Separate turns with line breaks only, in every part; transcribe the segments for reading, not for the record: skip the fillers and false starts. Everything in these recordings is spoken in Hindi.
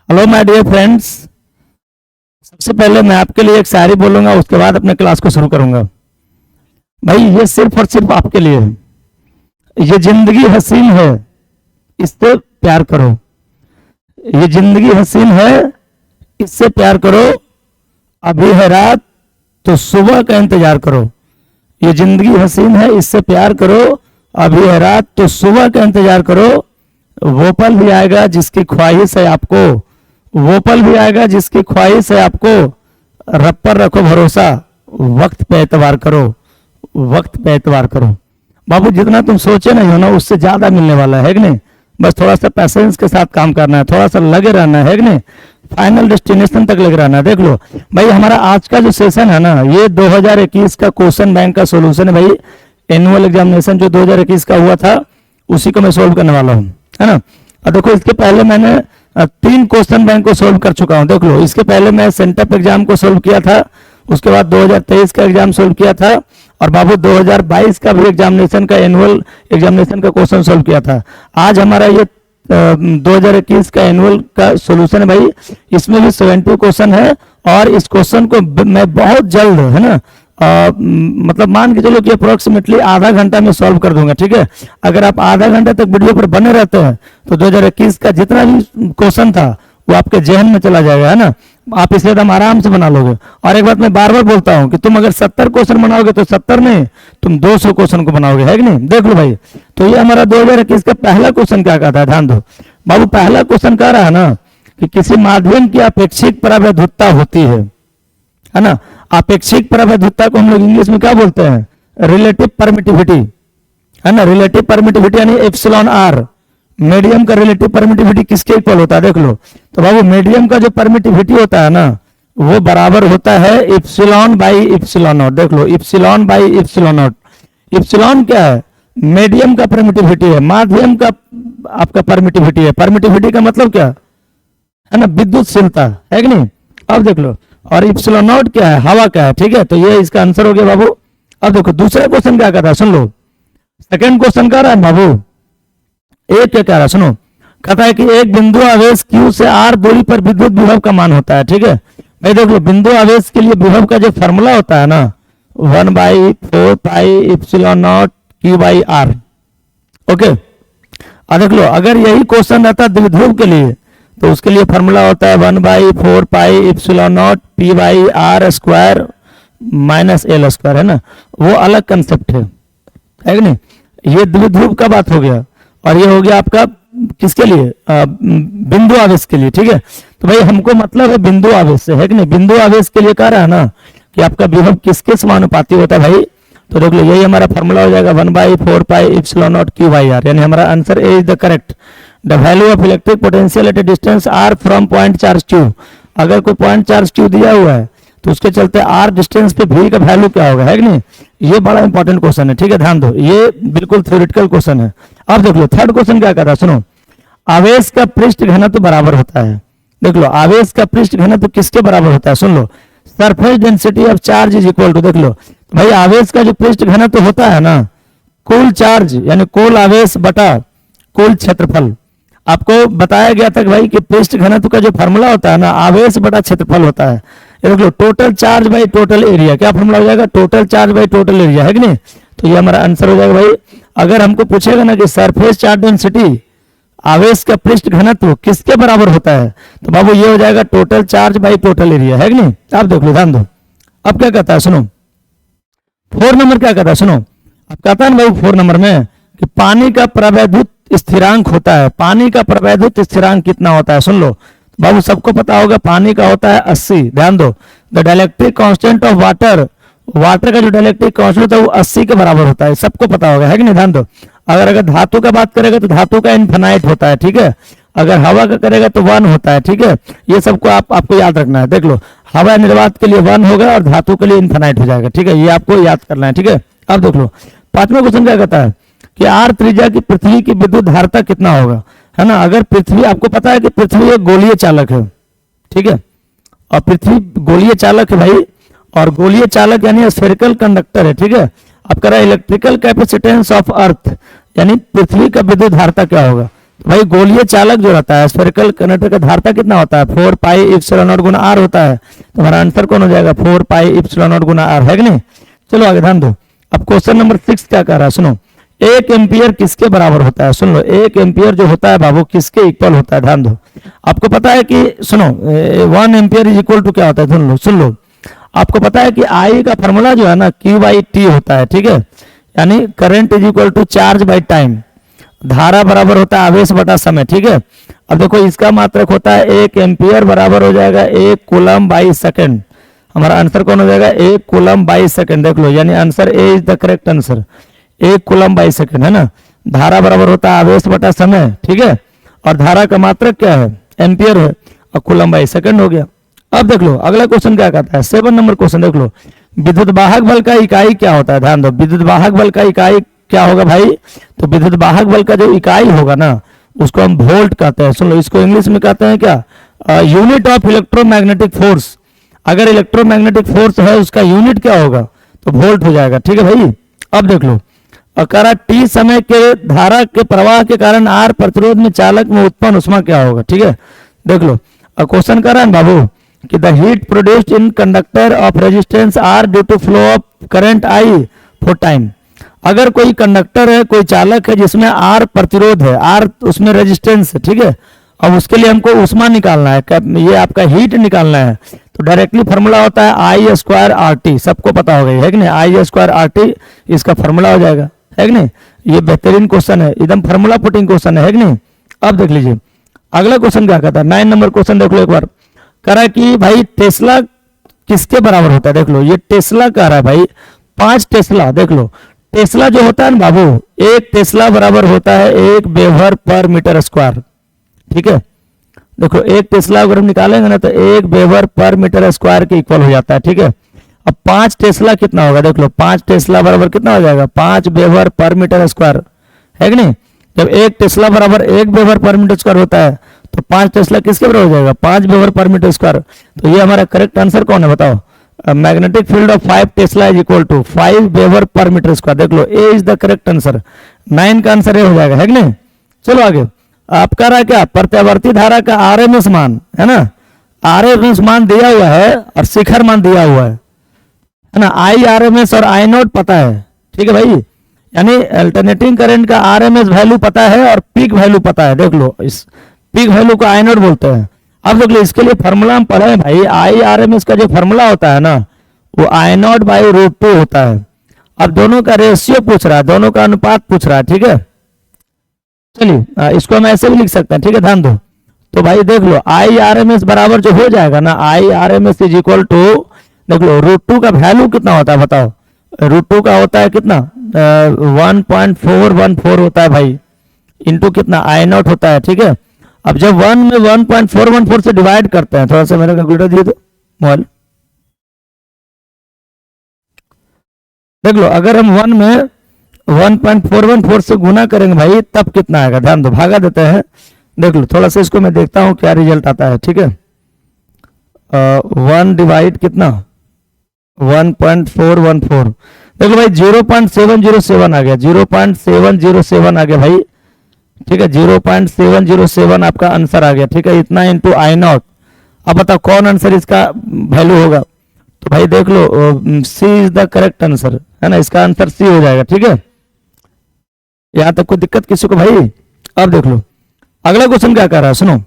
Hello my dear friends. सबसे पहले मैं आपके लिए एक शायरी बोलूंगा, उसके बाद अपने क्लास को शुरू करूंगा। भाई ये सिर्फ और सिर्फ आपके लिए है। ये जिंदगी हसीन है, इससे प्यार करो। ये जिंदगी हसीन है, इससे प्यार करो। अभी है रात तो सुबह का इंतजार करो। ये जिंदगी हसीन है, इससे प्यार करो। अभी है रात तो सुबह का इंतजार करो। वो पल भी आएगा जिसकी ख्वाहिश है आपको। वो पल भी आएगा जिसकी ख्वाहिश है आपको। रब पर रखो भरोसा, वक्त पे एतवार करो। वक्त पे एतवार करो। बाबू जितना तुम सोचे नहीं हो ना, उससे ज्यादा मिलने वाला है कि नहीं। बस थोड़ा सा पैसेंस के साथ काम करना है, थोड़ा सा लगे रहना है कि नहीं। फाइनल डेस्टिनेशन तक लगे रहना है। देख लो भाई, हमारा आज का जो सेशन है ना, ये 2021 का क्वेश्चन बैंक का सोल्यूशन है भाई। एनुअल एग्जामिनेशन जो 2021 का हुआ था, उसी को मैं सोल्व करने वाला हूँ, है ना। और देखो, इसके पहले मैंने 3 क्वेश्चन बैंक को सोल्व कर चुका हूं। देख लो, इसके पहले मैं सेंटअप एग्जाम को सोल्व किया था, उसके बाद 2023 का एग्जाम सोल्व किया था, और बाबू 2022 का भी एग्जामिनेशन का एनुअल एग्जामिनेशन का क्वेश्चन सोल्व किया था। आज हमारा ये 2021 का एनुअल का सोल्यूशन है भाई। इसमें भी 70 क्वेश्चन है, और इस क्वेश्चन को मैं बहुत जल्द, है ना, मतलब मान के चलो कि अप्रोक्सीमेटली आधा घंटा में सॉल्व कर दूंगा, ठीक है। अगर आप आधा घंटा तक वीडियो पर बने रहते हैं तो 2021 का जितना भी क्वेश्चन था वो आपके जहन में चला जाएगा, है ना। आप इसे एकदम आराम से बना लोगे। और एक बात मैं बार बार बोलता हूं कि तुम अगर 70 क्वेश्चन बनाओगे तो 70 नहीं, तुम 200 क्वेश्चन को बनाओगे, है कि नहीं। देख लो भाई, तो ये हमारा 2021 का पहला क्वेश्चन क्या कहता है, ध्यान दो बाबू। पहला क्वेश्चन कह रहा है ना कि किसी माध्यम की अपेक्षिक प्रवैधुता होती है ना। अपेक्षिक प्रवैधुता को हम लोग इंग्लिश में क्या बोलते हैं, रिलेटिव परमिटिविटी, है ना। रिलेटिव परमिटिविटी यानी एप्सिलॉन आर। मीडियम का रिलेटिव परमिटिविटी किसके इक्वल होता है, देख लो। तो बाबू मीडियम का जो परमिटिविटी होता है ना, वो बराबर होता है एप्सिलॉन बाई एप्सिलॉन नॉट। देख लो, epsilon by epsilon naught. Epsilon क्या है, मीडियम का परमिटिविटी है, माध्यम का आपका परमिटिविटी है। परमिटिविटी का मतलब क्या है ना, विद्युतशीलता, है कि नहीं। अब देख लो, और इप्सिलॉन नॉट क्या है, हवा का है, ठीक है। तो ये इसका आंसर हो गया बाबू। अब देखो दूसरा क्वेश्चन क्या कहता है, सुन लो। सेकंड क्वेश्चन कह रहा है बाबू, एक क्या कह रहा है, सुनो। कहता है कि एक बिंदु आवेश Q से R दूरी पर विद्युत विभव का मान होता है, ठीक है भाई। देख लो, बिंदु आवेश के लिए विभव का जो फॉर्मूला होता है ना, 1/4πε0 Q/R। ओके, और देख लो, अगर यही क्वेश्चन रहता द्विध्रुव के लिए तो उसके लिए फॉर्मूला होता है 1/4πε0 P/R² - L², है ना। वो अलग कंसेप्ट है कि नहीं। ये द्विध्रुव का बात हो गया, और ये हो गया आपका किसके लिए, बिंदु आवेश के लिए, ठीक है। तो भाई हमको मतलब है बिंदु आवेश से, है कि नहीं। बिंदु आवेश के लिए कह रहा है ना कि आपका विभव किसके समानुपाती होता है भाई। तो देख लो, यही हमारा फॉर्मूला हो जाएगा 1/4πε0 Q/R, यानी हमारा answer A is the correct. The value of electric potential at A distance R from point charge Q। अगर कोई पॉइंट चार्ज Q दिया हुआ है तो उसके चलते R डिस्टेंस पे V का वैल्यू क्या होगा, है कि नहीं। ये बड़ा इंपॉर्टेंट क्वेश्चन है, ठीक है, ध्यान दो। ये बिल्कुल थ्योरेटिकल क्वेश्चन है। अब देख लो थर्ड क्वेश्चन क्या कहता है, सुनो। आवेश का पृष्ठ घनत्व बराबर होता है। देख लो, आवेश का पृष्ठ घनत्व किसके बराबर होता है, सुन लो। Surface density of charge is equal to, देख लो भाई, आवेश का जो पृष्ठ घनत्व होता है ना, कुल चार्ज यानी कुल आवेश बटा कुल क्षेत्रफल। आपको बताया गया था कि भाई कि पृष्ठ घनत्व का जो फॉर्मूला होता है ना, आवेश बटा क्षेत्रफल होता है। ये देख लो, total charge by total area. क्या फॉर्मूला हो जाएगा, total charge by total area, है कि नहीं। तो ये हमारा आंसर हो जाएगा भाई। अगर हमको पूछेगा ना कि सरफेस चार्ज डेंसिटी, आवेश का पृष्ठ घनत्व किसके बराबर होता है, तो बाबू ये हो जाएगा total charge by total area, है कि नहीं। आप देख लो, ध्यान दो। अब क्या कहता है, सुनो। 4 नंबर क्या कहता है, सुनो। अब कहता है ना भाई 4 नंबर में कि पानी का प्रवैधुत स्थिरांक होता है। पानी का प्रवैधुत स्थिरांक कितना होता है, सुन लो बाबू। सबको पता होगा पानी का होता है 80। ध्यान दो, the dielectric constant of water, water का जो डाइलेक्ट्रिक कांस्टेंट होता है वो 80 के बराबर होता है, सबको पता होगा, है कि नहीं। ध्यान दो, अगर धातु का बात करेगा तो धातु का इनफिनाइट होता है, ठीक है। अगर हवा का करेगा तो 1 होता है, ठीक है। ये सबको आपको याद रखना है। देख लो, हवा निर्वात के लिए 1 होगा और धातु के लिए इनफिनाइट हो जाएगा, ठीक है। ये आपको याद करना है, ठीक है। अब देख लो 5वां क्वेश्चन क्या कहता है कि R त्रिज्या की पृथ्वी की विद्युत धारिता कितना होगा, है ना। अगर पृथ्वी, आपको पता है कि पृथ्वी एक गोलीय चालक है, ठीक है, और पृथ्वी गोलीय चालक है भाई। और गोलीय चालक यानी स्फेरिकल कंडक्टर है, ठीक है। अब कह रहा है इलेक्ट्रिकल कैपेसिटेंस ऑफ अर्थ, यानी पृथ्वी का विद्युत धारिता क्या होगा। तो भाई गोलीय चालक जो रहता है स्फेरिकल कंडक्टर का धारता कितना होता है 4 पाई इप्सिलॉन नॉट गुना आर होता है। तो हमारा आंसर कौन हो जाएगा 4 पाई इप्सिलॉन नॉट गुना आर, है कि नहीं। चलो आगे ध्यान दो। अब क्वेश्चन नंबर 6 क्या कह रहा है, सुनो। 1 एम्पियर किसके बराबर होता है, सुन लो। 1 एम्पियर जो होता है बाबू किसके इक्वल होता है, ध्यान दो। आपको पता है कि सुनो 1 एम्पियर इज इक्वल टू क्या होता है, सुन लो। आपको पता है कि आई का फॉर्मूला जो है ना Q बाई टी होता है, ठीक है। यानी current is equal to charge by time, धारा बराबर होता है आवेश बटा समय, ठीक है। अब देखो इसका मात्रक होता है 1 एम्पियर बराबर हो जाएगा 1 कूलम बाई सेकंड। हमारा आंसर कौन हो जाएगा 1 कूलम बाई सेकंड, देख लो। यानी answer A is the correct answer, 1 coulomb by second, है ना। धारा बराबर होता है आवेश बटा समय, ठीक है। और धारा का मात्रक क्या है, एम्पियर है, और कूलम बाई सेकंड हो गया। अब देख लो अगला क्वेश्चन क्या कहता है, 7 नंबर क्वेश्चन देख लो। विद्युत वाहक बल का इकाई क्या होता है, ध्यान दो। विद्युत वाहक बल का इकाई क्या होगा भाई, तो विद्युत वाहक बल का जो इकाई होगा ना उसको हम वोल्ट कहते हैं। सुन लो, इसको इंग्लिश में कहते हैं क्या, यूनिट ऑफ इलेक्ट्रोमैग्नेटिक फोर्स। अगर इलेक्ट्रोमैग्नेटिक फोर्स है उसका यूनिट क्या होगा, तो वोल्ट हो जाएगा, ठीक है भाई। अब देख लो करा टी समय के धारा के प्रवाह के कारण आर प्रतिरोध में चालक में उत्पन्न उष्मा क्या होगा, ठीक है। देख लो क्वेश्चन कर रहा है बाबू कि the heat produced in conductor of resistance are due to flow of current I for time. अगर कोई कंडक्टर है, कोई चालक है जिसमें आर प्रतिरोध है, आर उसमें रेजिस्टेंस है, ठीक है। अब उसके लिए हमको उष्मा निकालना है, ये आपका हीट निकालना है। तो डायरेक्टली फॉर्मूला होता है आई स्क्वायर आर टी, सबको पता होगा, है कि नहीं। आई स्क्वायर आर टी इसका फॉर्मूला हो जाएगा, है कि नहीं। ये बेहतरीन क्वेश्चन है, एकदम फॉर्मूला पुटिंग क्वेश्चन है कि नहीं। अब देख लीजिए अगला क्वेश्चन क्या कहता है, 9 नंबर क्वेश्चन देख लो एक बार। कह रहा है कि भाई टेस्ला किसके बराबर होता है, देख लो। ये टेस्ला कह रहा है भाई 5 टेस्ला, देख लो। टेस्ला जो होता है ना बाबू, 1 टेस्ला बराबर होता है 1 वेबर पर मीटर स्क्वायर, ठीक है। देखो 1 टेस्ला अगर हम निकालेंगे ना तो 1 वेबर पर मीटर स्क्वायर के इक्वल हो जाता है, ठीक है। अब 5 टेस्ला कितना होगा, देख लो। 5 टेस्ला बराबर कितना हो जाएगा 5 वेबर पर मीटर स्क्वायर, है कि नहीं। जब 1 टेस्ला बराबर 1 वेबर पर मीटर स्क्वायर होता है तो 5 टेस्ला किसके बराबर हो जाएगा 5 वेबर पर मीटर स्क्वायर। तो ये हमारा करेक्ट आंसर कौन है बताओ। Magnetic field of 5 tesla is equal to 5 weber per metre square, देख लो। A is the correct answer, 9 का आंसर ए हो जाएगा, है कि नहीं। चलो आगे आपका रहा क्या, प्रत्यावर्ती धारा का आरएमएस मान, है ना। आरएमएस मान दिया हुआ है और शिखर मान दिया हुआ है ना। आई आरएमएस और आई नोट पता है, ठीक है भाई। यानी अल्टरनेटिंग करंट का आरएमएस वैल्यू पता है और पीक वैल्यू पता है, देख लो। इस पीक वैल्यू को आई नोट बोलते हैं। अब देख लो इसके लिए फॉर्मूला हम पढ़े हैं भाई, आई आरएमएस का जो फॉर्मूला होता है ना वो आई नोट बाई रूट 2 होता है। अब दोनों का रेशियो पूछ रहा है, दोनों का अनुपात पूछ रहा है, ठीक है। चलिए इसको हम ऐसे भी लिख सकते हैं, ठीक है, ध्यान दो। तो भाई देख लो आई आरएमएस बराबर जो हो जाएगा ना, आई आरएमएस इज इक्वल टू, देख लो रूट 2 का वैल्यू कितना होता है बताओ। रूट 2 का होता है कितना 1.414 होता है भाई, इंटू कितना आई नॉट होता है, ठीक है। अब जब 1 में 1.414 से डिवाइड करते हैं, थोड़ा सा मेरा कैलकुलेटर दिए तो मोबाइल, देख लो अगर हम 1 में 1.414 से गुना करेंगे भाई तब कितना आएगा, ध्यान दो। भागा देते हैं, देख लो थोड़ा सा इसको मैं देखता हूं क्या रिजल्ट आता है, ठीक है। 1 डिवाइड कितना 1.414, देखो भाई 0.707 आ गया, 0.707 आ गया भाई, ठीक है। 0.707 आपका आंसर आ गया, ठीक है। इतना इंटू आई नॉट। अब बताओ कौन आंसर इसका वैल्यू होगा, तो भाई देख लो सी इज द करेक्ट आंसर, है ना। इसका आंसर सी हो जाएगा, ठीक है। यहां तक कोई दिक्कत किसी को भाई। अब देख लो अगला क्वेश्चन क्या कर रहा है, सुनो।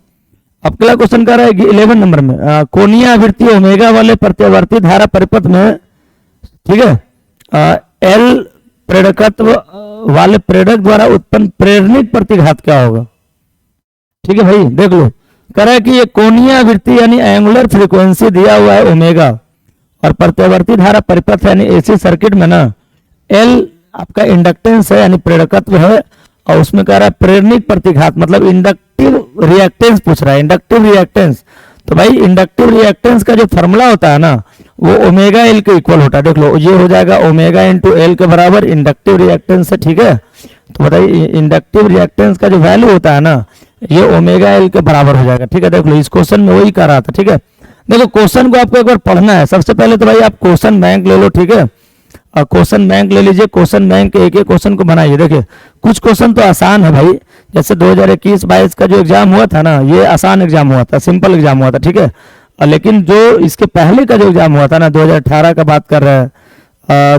अगला क्वेश्चन कर रहा है 11 नंबर में, कोणीय आवृत्ति ओमेगा वाले प्रत्यावर्ती धारा परिपथ में, ठीक है, एल प्रेरकत्व वाले प्रेरक द्वारा उत्पन्न प्रेरणिक प्रतिघात क्या होगा, ठीक है भाई। देख लो कह रहा है कि ये कोणीय आवृत्ति यानी एंगुलर फ्रीक्वेंसी दिया हुआ है ओमेगा, और प्रत्यावर्ती धारा परिपथ यानी एसी सर्किट में ना एल आपका इंडक्टेंस है यानी प्रेरकत्व है, और उसमें कह रहा है प्रेरणिक प्रतिघात मतलब इंडक्टिव रिएक्टेंस पूछ रहा है, इंडक्टिव रिएक्टेंस। तो भाई इंडक्टिव रिएक्टेंस का जो फॉर्मूला होता है ना वो ओमेगा एल के इक्वल होता है, देख लो ये हो जाएगा ओमेगा इंटू एल के बराबर इंडक्टिव रिएक्टेंस है, ठीक है। तो बताइए इंडक्टिव रिएक्टेंस का जो वैल्यू होता है ना ये ओमेगा एल के बराबर हो जाएगा, ठीक है। देख लो इस क्वेश्चन में वही कर रहा था, ठीक है। देखो क्वेश्चन को आपको एक बार पढ़ना है। सबसे पहले तो भाई आप क्वेश्चन बैंक ले लो, ठीक है। क्वेश्चन बैंक ले लीजिए, क्वेश्चन बैंक के एक एक क्वेश्चन को बनाइए। देखिए कुछ क्वेश्चन तो आसान है भाई, जैसे 2021-22 का जो एग्जाम हुआ था ना, ये आसान एग्जाम हुआ था, सिंपल एग्जाम हुआ था, ठीक है। लेकिन जो इसके पहले का जो एग्जाम हुआ था ना, 2018 का बात कर रहे हैं,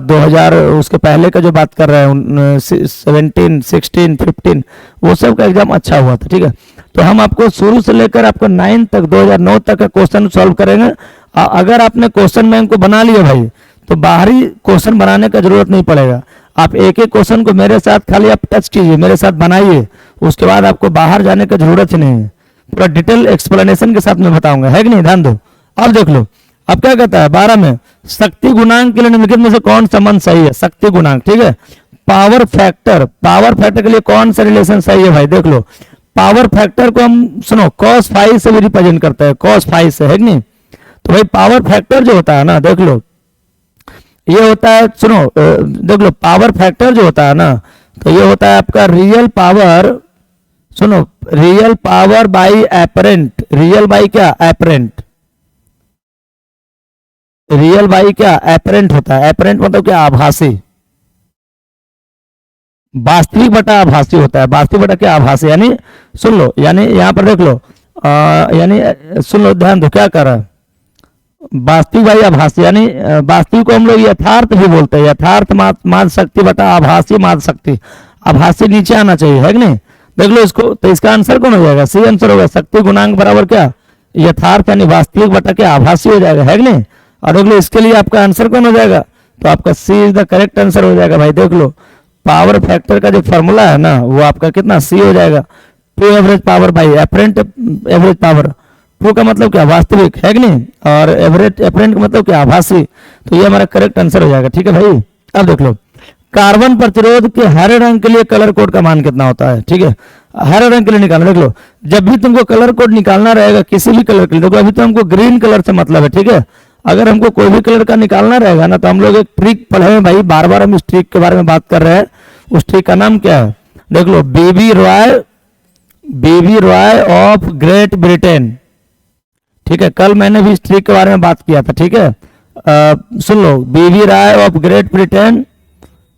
2000 उसके पहले का जो बात कर रहे हैं, 17, 16, 15, वो सब का एग्जाम अच्छा हुआ था, ठीक है। तो हम आपको शुरू से लेकर आपको 9 तक, 2009 तक का क्वेश्चन सॉल्व करेंगे। अगर आपने क्वेश्चन बैंक को बना लिया भाई, तो बाहरी क्वेश्चन बनाने का जरूरत नहीं पड़ेगा। आप एक एक क्वेश्चन को मेरे साथ खाली आप टच कीजिए, मेरे साथ बनाइए, उसके बाद आपको बाहर जाने की जरूरत ही नहीं है। पूरा डिटेल एक्सप्लेनेशन के साथ मैं बताऊंगा, है कि नहीं, ध्यान दो। अब देख लो, अब क्या कहता है 12 में, शक्ति गुणांक के लिए निम्नलिखित में से कौन संबंध सही है? शक्ति गुणांक, ठीक है। पावर फैक्टर, पावर फैक्टर के लिए कौन सा रिलेशन सही है भाई? देख लो, पावर फैक्टर को हम सुनो cos फाइव से भी रिप्रेजेंट करते हैं, cos फाइव से, है कि नहीं। तो भाई पावर फैक्टर जो होता है ना, देख लो ये होता है, सुनो देख लो, पावर फैक्टर जो होता है ना, तो ये होता है आपका रियल पावर, सुनो, real power by apparent, real by क्या? एपरेंट, रियल बाई क्या? एपरेंट होता है। एपरेंट मतलब क्या? आभासी। वास्तविक बटा आभासी होता है, वास्तविक बटा क्या? आभासी। यानी सुन लो, यानी यहां पर देख लो, यानी सुन लो, ध्यान दो क्या कर रहा है, वास्तविक बाई आभासी, यानी वास्तविक को हम लोग यथार्थ भी बोलते हैं, यथार्थ माद शक्ति बटा आभासी माद शक्ति। आभासी नीचे आना चाहिए, है कि नहीं। देख लो इसको, तो इसका आंसर कौन हो जाएगा? सी आंसर होगा। शक्ति गुणांक बराबर क्या? यथार्थ यानी वास्तविक बटा क्या? आभासी हो जाएगा, है कि नहीं। और देख लो इसके लिए आपका आंसर कौन हो जाएगा? तो आपका सी इज द करेक्ट आंसर हो जाएगा भाई। देख लो पावर फैक्टर का जो फॉर्मूला है ना, वो आपका कितना? सी हो जाएगा, 2 average power by apparent average power. 2 का मतलब क्या? वास्तविक, है कि नहीं, और एवरेज एपरेंट का मतलब क्या? आभासी। तो ये हमारा करेक्ट आंसर हो जाएगा, ठीक है भाई। अब देख लो, कार्बन प्रतिरोध के हरे रंग के लिए कलर कोड का मान कितना होता है? ठीक है, हरे रंग के लिए निकालना। देख लो, जब भी तुमको कलर कोड निकालना रहेगा किसी भी कलर के लिए, देखो अभी तो हमको ग्रीन कलर से मतलब है, ठीक है। अगर हमको कोई भी कलर का निकालना रहेगा ना, तो हम लोग एक ट्रिक पढ़े हैं भाई, बार बार हम इस ट्रिक के बारे में बात कर रहे हैं। उस ट्रिक का नाम क्या है? देख लो, baby Roy of Great Britain, ठीक है। कल मैंने भी इस ट्रिक के बारे में बात किया था, ठीक है। सुन लो, baby Roy of Great Britain,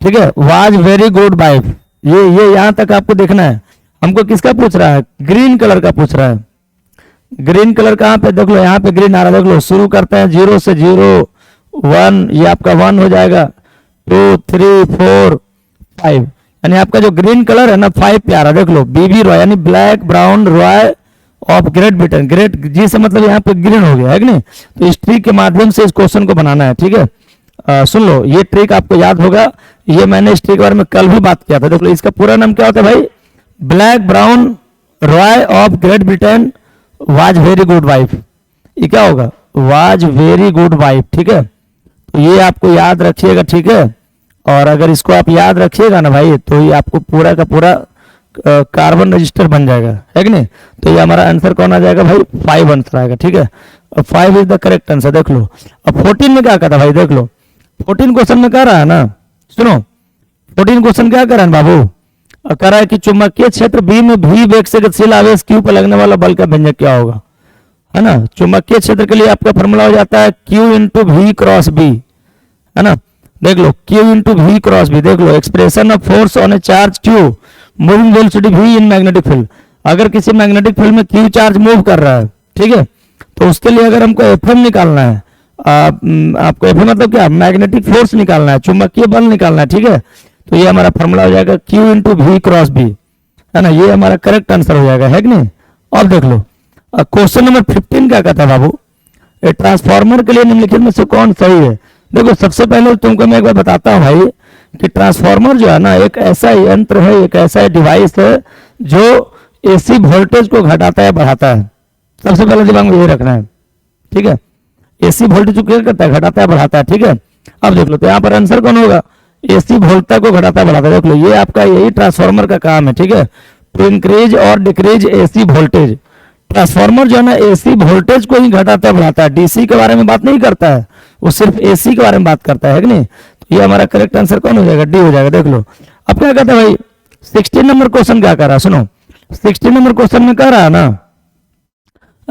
ठीक है, वाज वेरी गुड वाइफ। ये यहां तक आपको देखना है। हमको किसका पूछ रहा है? ग्रीन कलर का पूछ रहा है। ग्रीन कलर कहाँ पे? देख लो यहाँ पे ग्रीन आ रहा है। देख लो, शुरू करते हैं 0 से 0, 1, ये आपका 1 हो जाएगा, 2, 3, 4, 5, यानी आपका जो ग्रीन कलर है ना 5 पे आ रहा है। देख लो, बीबी रॉय यानी black brown Roy of Great Britain, great G से मतलब यहाँ पे ग्रीन हो गया, है कि नहीं। तो इस ट्रिक के माध्यम से इस क्वेश्चन को बनाना है, ठीक है। सुन लो, ये ट्रिक आपको याद होगा, ये मैंने इस ट्रिक के बारे में कल भी बात किया था। देख लो, इसका पूरा नाम क्या होता है भाई? Black brown Roy of Great Britain was very good wife. ये क्या होगा? वाज वेरी गुड वाइफ, ठीक है। तो ये आपको याद रखिएगा, ठीक है। और अगर इसको आप याद रखिएगा ना भाई, तो ये आपको पूरा का पूरा कार्बन रजिस्टर बन जाएगा, है कि नहीं। तो ये हमारा आंसर कौन आ जाएगा भाई? 5 आंसर आएगा, ठीक है। 5 इज द करेक्ट आंसर। देख लो, अब 14 में क्या कहता भाई? देख लो, 14 क्वेश्चन में कह रहा है ना, सुनो 14 क्वेश्चन क्या कर रहा है बाबू? कह रहा है कि चुंबकीय क्षेत्र बी में भी वेग से गतिशील आवेश क्यू पर लगने वाला बल का व्यंजक क्या होगा, है ना। चुंबकीय क्षेत्र के लिए आपका फॉर्मूला हो जाता है Q into V cross B, है ना। देख लो, Q into V cross B. देख लो, expression of force on a charge Q moving velocity V in magnetic field. अगर किसी मैग्नेटिक फील्ड में Q चार्ज मूव कर रहा है, ठीक है, तो उसके लिए अगर हमको Fm निकालना है, आपको Fm मतलब क्या? मैग्नेटिक फोर्स निकालना है, चुंबकीय बल निकालना है, ठीक है। तो ये हमारा फॉर्मूला हो जाएगा Q into V cross B, है ना। ये हमारा करेक्ट आंसर हो जाएगा, है कि नहीं। अब देख लो, क्वेश्चन नंबर 15 क्या कहता है बाबू? ट्रांसफार्मर के लिए निम्नलिखित में से कौन सही है? देखो, सबसे पहले तुमको मैं एक बार बताता हूँ भाई कि ट्रांसफार्मर जो है ना, एक ऐसा यंत्र है, एक ऐसा डिवाइस है जो एसी वोल्टेज को घटाता है बढ़ाता है। सबसे पहले दिमाग में ये रखना है, ठीक है। एसी वोल्टेज को क्या करता है? घटाता है बढ़ाता है, ठीक है। अब देख लो, तो यहाँ पर आंसर कौन होगा? एसी वोल्टता को घटाता है बढ़ाता है। देख लो, ये आपका यही ट्रांसफार्मर का काम है, ठीक है, टू इंक्रीज और डिक्रीज एसी वोल्टेज। ट्रांसफार्मर जो है ना, एसी वोल्टेज को ही घटाता है बढ़ाता है, डीसी के बारे में बात नहीं करता है, वो सिर्फ एसी के बारे में बात करता है कि नहीं। तो ये हमारा करेक्ट आंसर कौन हो जाएगा? डी हो जाएगा। देख लो, अब क्या कहता है भाई? 16 नंबर क्वेश्चन क्या कर रहा है? सुनो, 16 नंबर क्वेश्चन में कह रहा है ना,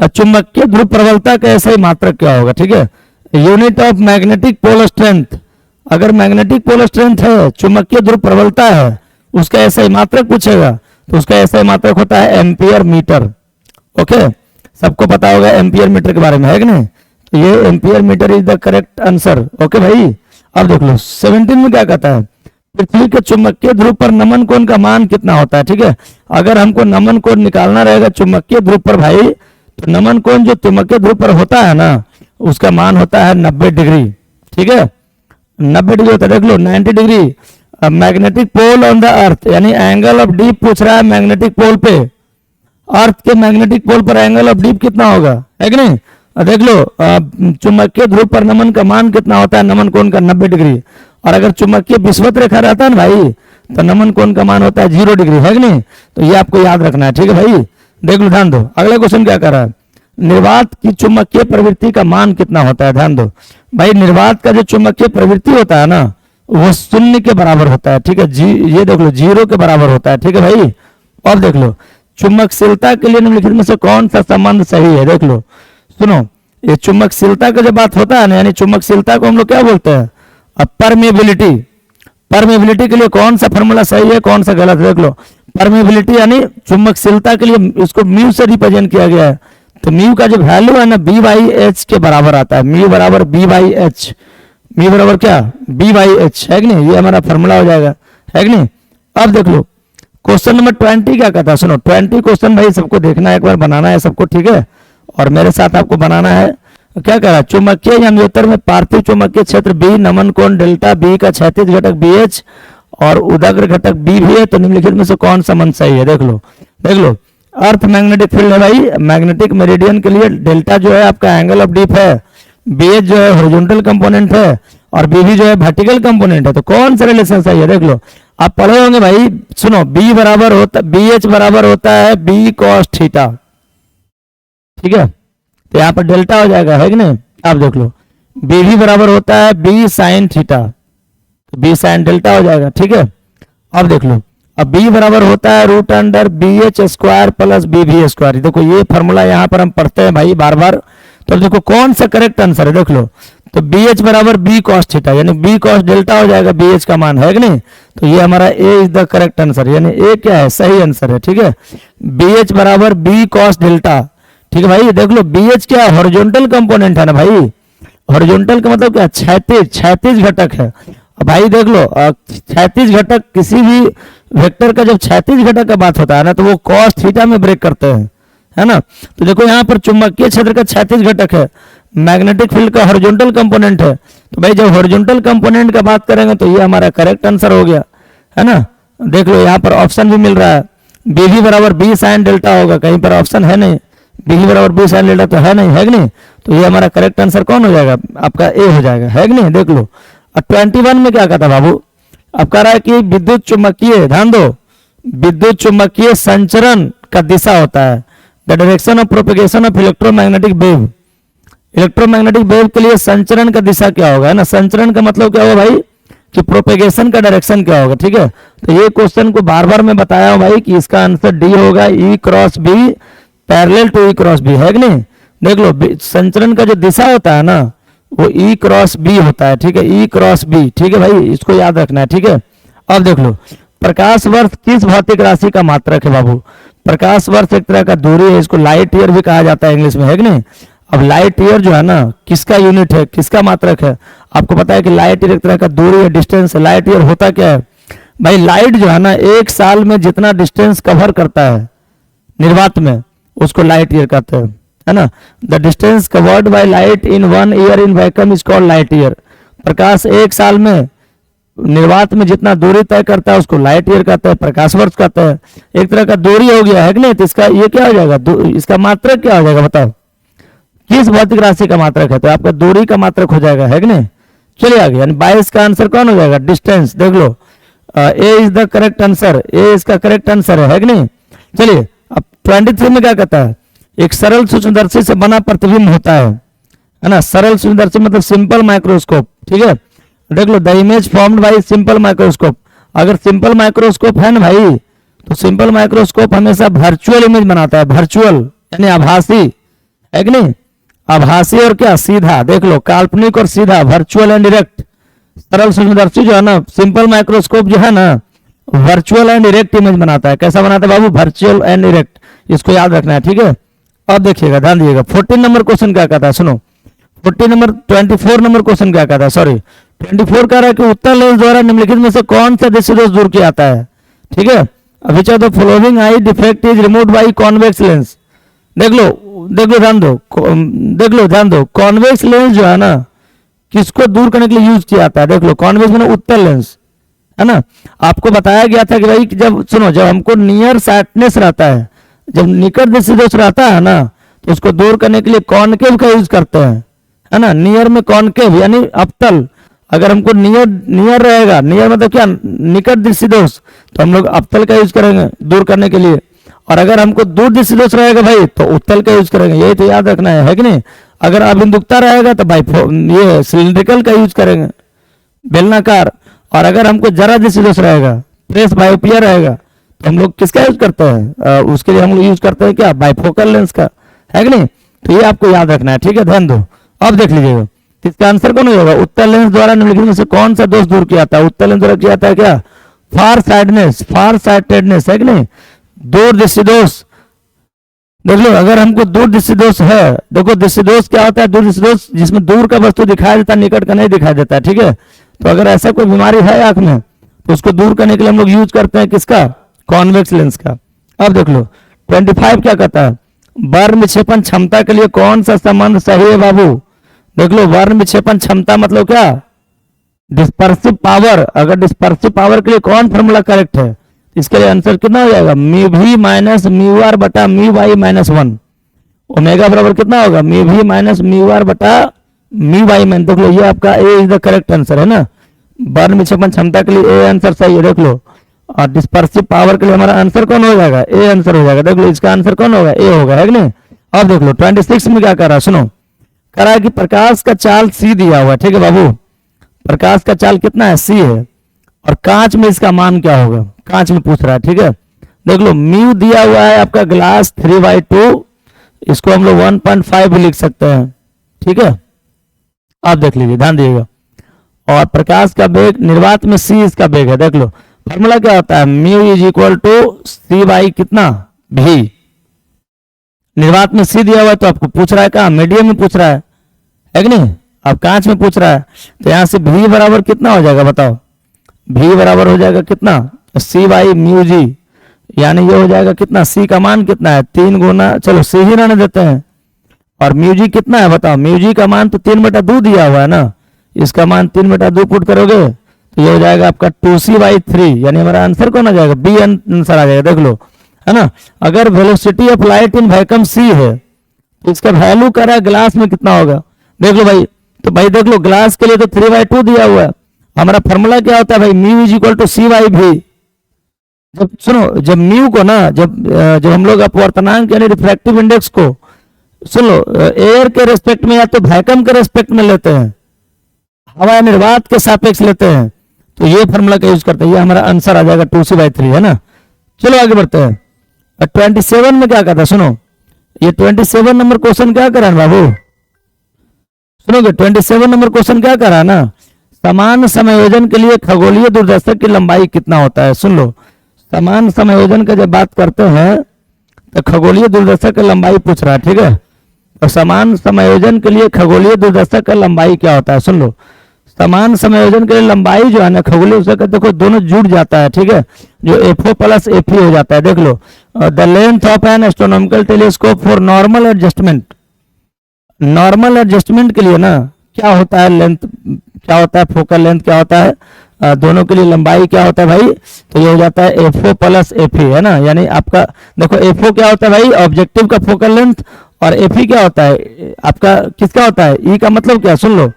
चुंबकीय ध्रुव प्रबलता का ऐसा ही मात्रक क्या होगा, ठीक है। Unit of magnetic pole strength अगर मैग्नेटिक पोल स्ट्रेंथ है, चुंबकीय ध्रुव प्रबलता है, उसका एसआई मात्रक पूछेगा तो उसका एसआई मात्रक होता है एम्पियर मीटर। ओके, सबको पता होगा एम्पियर मीटर के बारे में, है कि नहीं? तो ये ampere metre is the correct answer. Okay भाई, अब देख लो 17 में क्या कहता है, पृथ्वी के चुंबकीय ध्रुव पर नमन कोण का मान कितना होता है। ठीक है, अगर हमको नमन कोण निकालना रहेगा चुंबकीय ध्रुव पर भाई, तो नमन कोण जो चुंबकीय ध्रुव पर होता है ना, उसका मान होता है 90 डिग्री। ठीक है, 90 डिग्री होता है। देख लो 90 degree magnetic pole on the earth, यानी एंगल ऑफ डीप पूछ रहा है मैग्नेटिक पोल पे, अर्थ के मैग्नेटिक पोल पर एंगल ऑफ डीप कितना होगा, है कि नहीं? देख लो चुंबकीय ध्रुव पर नमन का मान कितना होता है, नमन कोण का 90 डिग्री। और अगर चुंबकीय विषुवत रेखा रहता है ना भाई, तो नमन कोण का मान होता है 0 डिग्री, है कि नहीं? तो ये आपको याद रखना है। ठीक है भाई, देख लो, ध्यान दो, अगला क्वेश्चन क्या कर रहा है, निर्वात की चुंबकीय प्रवृत्ति का मान कितना होता है। ध्यान दो भाई, निर्वात का जो चुंबकीय प्रवृत्ति होता है ना, वो 0 के बराबर होता है। ठीक है, ये देख लो 0 के बराबर होता है। ठीक है भाई, अब देख लो चुंबकशीलता के लिए निम्नलिखित में से कौन सा संबंध सही है। देख लो, सुनो, ये चुंबकशीलता का जब बात होता है ना, यानी चुंबकशीलता को हम लोग क्या बोलते हैं, परमेबिलिटी। परमेबिलिटी के लिए कौन सा फॉर्मूला सही है, कौन सा गलत है। देख लो, परमेबिलिटी यानी चुंबकशीलता के लिए इसको म्यू से रिप्रेजेंट किया गया है। तो म्यू का जो वैल्यू है ना, बी बाई एच के बराबर आता है। म्यू बराबर बी बाई एच, म्यू बराबर क्या, बी बाई एच, है कि नहीं? ये हमारा फॉर्मूला हो जाएगा, है कि नहीं? अब देख लो क्वेश्चन नंबर 20 क्या कहता है, सुनो 20 क्वेश्चन भाई सबको देखना है, एक बार बनाना है सबको। ठीक है, और मेरे साथ आपको बनाना है। क्या कह रहा है, चुंबकीय यंत्रोत्तर में पार्थिव चुंबकीय क्षेत्र बी, नमन कोण डेल्टा, बी का क्षैतिज घटक बी एच और उदग्र घटक बी भी है, तो निम्नलिखित में से कौन सा मंद सही है। देख लो, देख लो, अर्थ मैग्नेटिक फील्ड है भाई, मैग्नेटिक मेरिडियन के लिए डेल्टा जो है आपका एंगल ऑफ डीप है, बी एच जो है हॉरिजॉन्टल कंपोनेंट है, और बी भी जो है वर्टिकल कंपोनेंट है। तो कौन सा रिलेशन सही है, देख लो, आप पढ़े होंगे भाई। सुनो, बी बराबर होता, बी एच बराबर होता है बी कॉस थीटा। ठीक है, तो यहाँ पर डेल्टा हो जाएगा, है कि नहीं? आप देख लो, बी भी बराबर होता है B sine theta, B sine delta हो जाएगा। ठीक है, अब देख लो, अब बी बराबर होता है root under B H square plus B V square. देखो ये फॉर्मूला यहाँ पर हम पढ़ते हैं भाई बार बार। तो देखो कौन सा करेक्ट आंसर है, देख लो, तो बी एच बराबर बी कॉस थीटा, यानी बी कॉस डेल्टा हो जाएगा बी एच का मान, है कि नहीं? तो ये हमारा A is the correct answer, यानी ए क्या है, सही आंसर है। ठीक है, बी एच बराबर बी कॉस डेल्टा। ठीक है भाई, देख लो बी एच क्या हॉरिजॉन्टल कंपोनेंट है ना भाई, हॉरिजॉन्टल का मतलब क्या, क्षैतिज, क्षैतिज घटक है। अब भाई देख लो क्षैतिज घटक, किसी भी वेक्टर का जब क्षैतिज घटक का बात होता है ना, तो वो कॉस थीटा में ब्रेक करते हैं, है ना? तो देखो यहाँ पर चुंबकीय क्षेत्र का क्षैतिज घटक है, मैग्नेटिक फील्ड का हॉरिजॉन्टल कंपोनेंट है। तो भाई जब हॉरिजॉन्टल कंपोनेंट का बात करेंगे तो ये हमारा करेक्ट आंसर हो गया, है ना? देख लो यहाँ पर ऑप्शन भी मिल रहा है, बी भी बराबर बी साइन डेल्टा होगा, कहीं पर ऑप्शन है नहीं, बी भी बराबर बी साइन डेल्टा तो है नहीं, है कि नहीं? तो ये हमारा करेक्ट आंसर कौन हो जाएगा, आपका ए हो जाएगा, है कि नहीं? देख लो। अब 21 में क्या कहता बाबू, अब कह रहा है कि विद्युत चुंबकीय, ध्यान दो, विद्युत चुंबकीय संचरण का दिशा होता है, the direction of propagation of electromagnetic wave. Electromagnetic wave के लिए संचरण का दिशा क्या होगा, है ना? संचरण का मतलब क्या होगा भाई, कि प्रोपेगेशन का डायरेक्शन क्या होगा। ठीक है, तो ये क्वेश्चन को बार बार मैं बताया हूं भाई कि इसका आंसर डी होगा, E cross B parallel to E cross B, है कि नहीं? देख लो संचरण का जो दिशा होता है ना, वो ई क्रॉस बी होता है। ठीक है, ई क्रॉस बी, ठीक है भाई, इसको याद रखना है। ठीक है, अब देख लो प्रकाश वर्ष किस भौतिक राशि का मात्रक है बाबू। प्रकाश वर्ष एक तरह का दूरी है, इसको लाइट ईयर भी कहा जाता है इंग्लिश में, है कि नहीं? अब लाइट ईयर जो है ना, किसका यूनिट है, किसका मात्रक है? आपको पता है कि लाइट ईयर एक तरह का दूरी है, डिस्टेंस है। लाइट ईयर होता क्या है भाई, लाइट जो है ना, एक साल में जितना डिस्टेंस कवर करता है निर्वात में, उसको लाइट ईयर कहते हैं, है ना? The distance covered by light in 1 year in vacuum is called light year. प्रकाश एक साल में निर्वात में जितना दूरी तय करता है उसको लाइट ईयर कहते हैं, प्रकाश वर्ष कहते हैं। एक तरह का दूरी हो गया, है कि नहीं? तो इसका ये क्या हो जाएगा, इसका मात्रक क्या हो जाएगा, बताओ किस भौतिक राशि का मात्रक है? तो आपका दूरी का मात्रक हो जाएगा, है कि नहीं? चलिए आगे, यानी 22 का आंसर कौन हो जाएगा, डिस्टेंस। देख लो A is the correct answer, ए इसका करेक्ट आंसर है कि नहीं? चलिए अब 23 में क्या कहता है, एक सरल सूक्ष्मदर्शी से बना प्रतिबिंब होता है ना? सरल सूक्ष्मदर्शी मतलब सिंपल माइक्रोस्कोप। ठीक है, देख लो the image formed by simple microscope. अगर सिंपल माइक्रोस्कोप है ना भाई, तो सिंपल माइक्रोस्कोप हमेशा वर्चुअल इमेज बनाता है, वर्चुअल यानी आभासी, है कि नहीं? आभासी और क्या, सीधा। देख लो काल्पनिक और सीधा, वर्चुअल एंड डायरेक्ट, सरल सूक्ष्मदर्शी जो है ना, सिंपल माइक्रोस्कोप जो है ना, वर्चुअल एंड इरेक्ट इमेज बनाता है। कैसा बनाता है बाबू? वर्चुअल एंड इरेक्ट, इसको याद रखना है, ठीक है। अब देखिएगा, ध्यान दीजिएगा, 14 नंबर क्वेश्चन क्या कहता है, सुनो। 24 नंबर क्वेश्चन क्या कहता है, सॉरी 24 कह रहा है कि उत्तल लेंस द्वारा निम्नलिखित में से कौन सा दृश्य दोष दूर किया जाता है, ठीक है। विच of the following I defect is removed by convex lens. देख लो, ध्यान दो, ध्यान दो, कॉन्वेक्स लेंस जो है ना, किसको दूर करने के लिए यूज किया जाता है? देख लो, कॉन्वेक्स में उत्तल लेंस है ना। आपको बताया गया था कि भाई जब सुनो, जब हमको नियर साइटनेस रहता है, जब निकट दृष्टि दोष रहता है ना, तो उसको दूर करने के लिए कॉनकेव का यूज करते हैं, है ना। नियर में कॉनकेव यानी अवतल। अगर हमको नियर रहेगा, नियर मतलब क्या? निकट दृष्टि दोष, तो हम लोग अवतल का यूज करेंगे दूर करने के लिए। और अगर हमको दूर दृष्टि दोष रहेगा भाई, तो उत्तल का यूज करेंगे। यही तो याद रखना है कि नहीं? अगर अबिंदुकता रहेगा तो भाई ये सिलिंड्रिकल का यूज करेंगे, बेलनाकार। और अगर हमको जरा दृष्टि दोष रहेगा, प्रेस बायोपिया रहेगा, तो हम लोग किसका यूज करते हैं? उसके लिए हम लोग यूज करते हैं क्या? बाइफोकल लेंस का, है कि नहीं? तो ये आपको याद रखना है, ठीक है, ध्यान दो। अब देख लीजिएगा, इसका आंसर कौन होगा? उत्तल लेंस द्वारा निम्नलिखित में से कौन सा दोष दूर किया जाता है? उत्तल लेंस द्वारा किया जाता है क्या? फार साइटेडनेस, है कि नहीं? दूर दृष्टि दोष। देख लो, अगर हमको दूर दृष्टि दोष है, देखो दृष्टि दोष क्या होता है? दूर दृष्टि दोष जिसमें दूर का वस्तु दिखाई देता है, निकट का नहीं दिखाई देता है, ठीक है। तो अगर ऐसा कोई बीमारी है आंख में, तो उसको दूर करने के लिए हम लोग यूज करते हैं किसका? कॉन्वेक्स लेंस का। अब देख लो 25 क्या कहता है? वर्ण विक्षेपण क्षमता के लिए कौन सा संबंध सही है बाबू? देख लो, वर्ण विक्षेपण क्षमता मतलब क्या? Dispersive power. अगर डिस्पर्सिव पावर के लिए कौन फॉर्मूला करेक्ट है? इसके लिए आंसर कितना हो जाएगा? म्यू भी माइनस म्यू आर बटा म्यू वाई माइनस 1। ओमेगा बराबर कितना होगा? म्यू भी माइनस म्यू आर बटा म्यू वाई माइनस। देख लो, ये आपका ए इज द करेक्ट आंसर है ना। वर्ण विक्षेपण क्षमता के लिए ए आंसर सही है, देख लो। और डिस्पर्सिव पावर के लिए हमारा आंसर कौन हो जाएगा? ए आंसर हो जाएगा। देख लो, इसका आंसर कौन होगा? ए होगा, है कि नहीं? अब देख लो 26 में क्या कर रहा है, सुनो। कह रहा है कि प्रकाश का चाल सी दिया हुआ है, ठीक है बाबू। प्रकाश का चाल कितना है? सी है। और कांच में इसका मान क्या होगा? कांच में पूछ रहा है, ठीक है। देख लो, म्यू दिया हुआ है आपका ग्लास 3/2, इसको हम लोग 1.5 भी लिख सकते हैं, ठीक है। आप देख लीजिए, ध्यान दीजिएगा। और प्रकाश का वेग, निर्वात में सी इसका वेग है। देख लो, फॉर्मूला क्या होता है? Mu is equal to C by कितना? भी। निर्वात में सी दिया हुआ है, तो आपको पूछ रहा है कहाँ? मीडियम में पूछ रहा है कि नहीं? अब कांच में पूछ रहा है, तो यहां से भी बराबर कितना हो जाएगा बताओ? भी बराबर हो जाएगा कितना? सी बाई म्यू जी, यानी ये हो जाएगा कितना? सी का मान कितना है? 3 गुना, चलो सी ही रहने देते हैं। और म्यू जी कितना है बताओ? म्यू जी का मान तो 3/2 दिया हुआ है ना, इसका मान 3/2 पुट करोगे तो ये हो जाएगा आपका 2c/3, यानी हमारा आंसर कौन आ जाएगा? बी आंसर आ जाएगा। देख लो, है ना। अगर velocity of light in vacuum C है, तो इसका वैल्यू कर रहा है ग्लास में कितना होगा? देख लो भाई, तो भाई देख लो, ग्लास के लिए तो 3/2 दिया हुआ है। हमारा फॉर्मूला क्या होता है भाई? Mu is equal to C by V. जब सुनो, जब म्यू को ना, जब हम लोग अपवर्तनांक यानी रिफ्रैक्टिव इंडेक्स को, सुन लो, एयर के रेस्पेक्ट में या तो वैक्यूम के रेस्पेक्ट में लेते हैं, हवा निर्वात के सापेक्ष लेते हैं, तो ये फॉर्मूला का यूज करते हैं। ये हमारा आंसर आ जाएगा 2c/3, है ना। चलो आगे बढ़ते हैं। 27 में क्या कहता है? सुनो, ये 27 नंबर क्वेश्चन क्या कर रहा है बाबू? सुनोगे, 27 नंबर क्वेश्चन क्या कर रहा है ना? समान समायोजन के लिए खगोलीय दूरदर्शक की लंबाई कितना होता है? सुन लो, समान समायोजन का जब बात करते हैं तो खगोलीय दूरदर्शक की लंबाई पूछ रहा है, ठीक है। और समान समायोजन के लिए खगोलीय दूरदर्शक का लंबाई क्या होता है? सुन लो, समान समायोजन के लिए लंबाई जो है ना, खगोलीय दूरदर्शक, देखो दोनों जुड़ जाता है, ठीक है, जो FO प्लस FE हो जाता है। देख लो, the length of an astronomical telescope for normal adjustment. Normal adjustment के लिए ना क्या होता है? लेंथ क्या होता है? फोकल लेंथ क्या होता है? दोनों के लिए लंबाई क्या होता है भाई? तो ये हो जाता है FO प्लस FE, है ना। यानी आपका देखो, FO क्या होता है भाई? ऑब्जेक्टिव का फोकल लेंथ। और FE क्या होता है आपका? किसका होता है? E का मतलब क्या? सुन लो,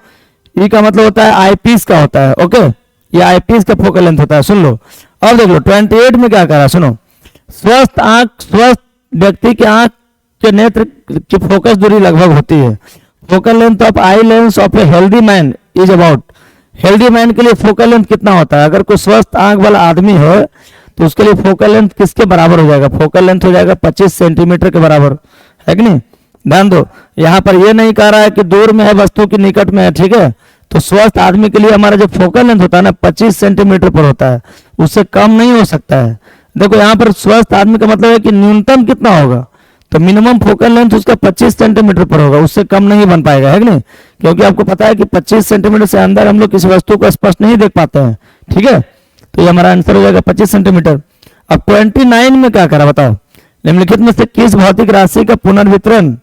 E का मतलब होता है आईपीस का होता है, ओके। ये आईपीस का फोकल लेंथ होता है, सुन लो। अब देख लो 28 में क्या करा, सुनो। स्वस्थ आंख, स्वस्थ व्यक्ति के आंख के नेत्र की फोकस दूरी लगभग होती है। Focal length of eye lens of a healthy man is about. Healthy man के लिए फोकल लेंथ कितना होता है? अगर कोई स्वस्थ आंख वाला आदमी है तो उसके लिए फोकल लेंथ किसके बराबर हो जाएगा? फोकल लेंथ हो जाएगा 25 सेंटीमीटर के बराबर, है कि नहीं। ध्यान दो, यहाँ पर ये नहीं कह रहा है कि दूर में है वस्तु की निकट में है, ठीक है। तो स्वस्थ आदमी के लिए हमारा जो फोकल लेंथ होता है ना 25 सेंटीमीटर पर होता है, उससे कम नहीं हो सकता है। देखो यहाँ पर स्वस्थ आदमी का मतलब है कि न्यूनतम कितना होगा, तो मिनिमम फोकल लेंथ उसका 25 सेंटीमीटर पर होगा, उससे कम नहीं बन पाएगा, है कि नहीं? क्योंकि आपको पता है कि 25 सेंटीमीटर से अंदर हम लोग किसी वस्तु को स्पष्ट नहीं देख पाते हैं, ठीक है? तो ये हमारा आंसर हो जाएगा 25 सेंटीमीटर। अब 29 में क्या करा बताओ, निम्नलिखित में से किस भौतिक राशि का पुनर्वितरण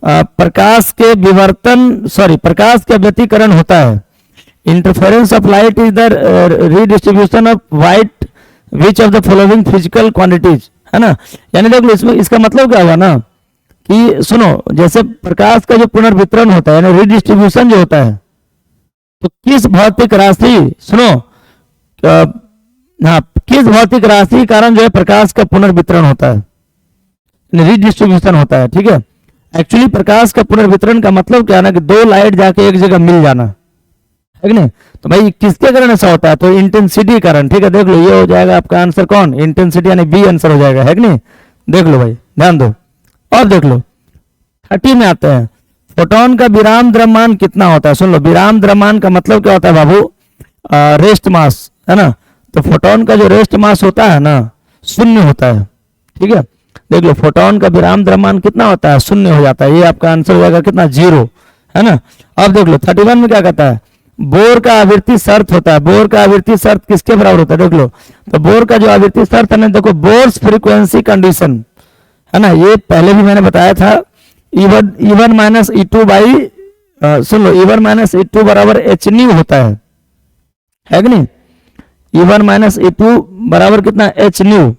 प्रकाश के व्यतिकरण होता है? Interference of light is the redistribution of white which of the following physical quantities, है ना? यानी देख लो इसमें इसका मतलब क्या हुआ ना कि सुनो, जैसे प्रकाश का जो पुनर्वितरण होता है ना, रीडिस्ट्रीब्यूशन जो होता है, तो किस भौतिक राशि, सुनो, हाँ, किस भौतिक राशि के कारण जो है प्रकाश का पुनर्वितरण होता है, रीडिस्ट्रीब्यूशन होता है, ठीक है? एक्चुअली प्रकाश का पुनर्वितरण का मतलब क्या है ना कि दो लाइट जाके एक जगह मिल जाना, है कि नहीं? तो भाई किसके कारण ऐसा होता है, तो इंटेंसिटी कारण, ठीक है? देख लो ये हो जाएगा आपका आंसर कौन, इंटेंसिटी, यानी बी आंसर हो जाएगा, है कि नहीं? देख लो भाई, ध्यान दो। और देख लो 30 में आते हैं, फोटोन का विराम द्रव्यमान कितना होता है? सुन लो, विराम द्रव्यमान का मतलब क्या होता है बाबू, रेस्ट मास, है ना? तो फोटोन का जो रेस्ट मास होता है ना, शून्य होता है, ठीक है? देख लो फोटोन का विराम द्रव्यमान कितना होता है, शून्य हो जाता है, ये आपका आंसर हो जाएगा कितना, 0, है ना? अब देख लो 31 में क्या कहता है, बोर का आवृत्ति शर्त होता है। बोर का आवृत्ति शर्त किसके बराबर होता है, देख लो, तो बोर का जो आवृत्ति शर्त है ना, देखो बोर्स फ्रीक्वेंसी कंडीशन, है ना? ये पहले भी मैंने बताया था, E1 minus E2 by, soon low, E1 minus E2 बराबर एच न्यू होता है कि नहीं? E1 माइनस E2 बराबर कितना, एच न्यू,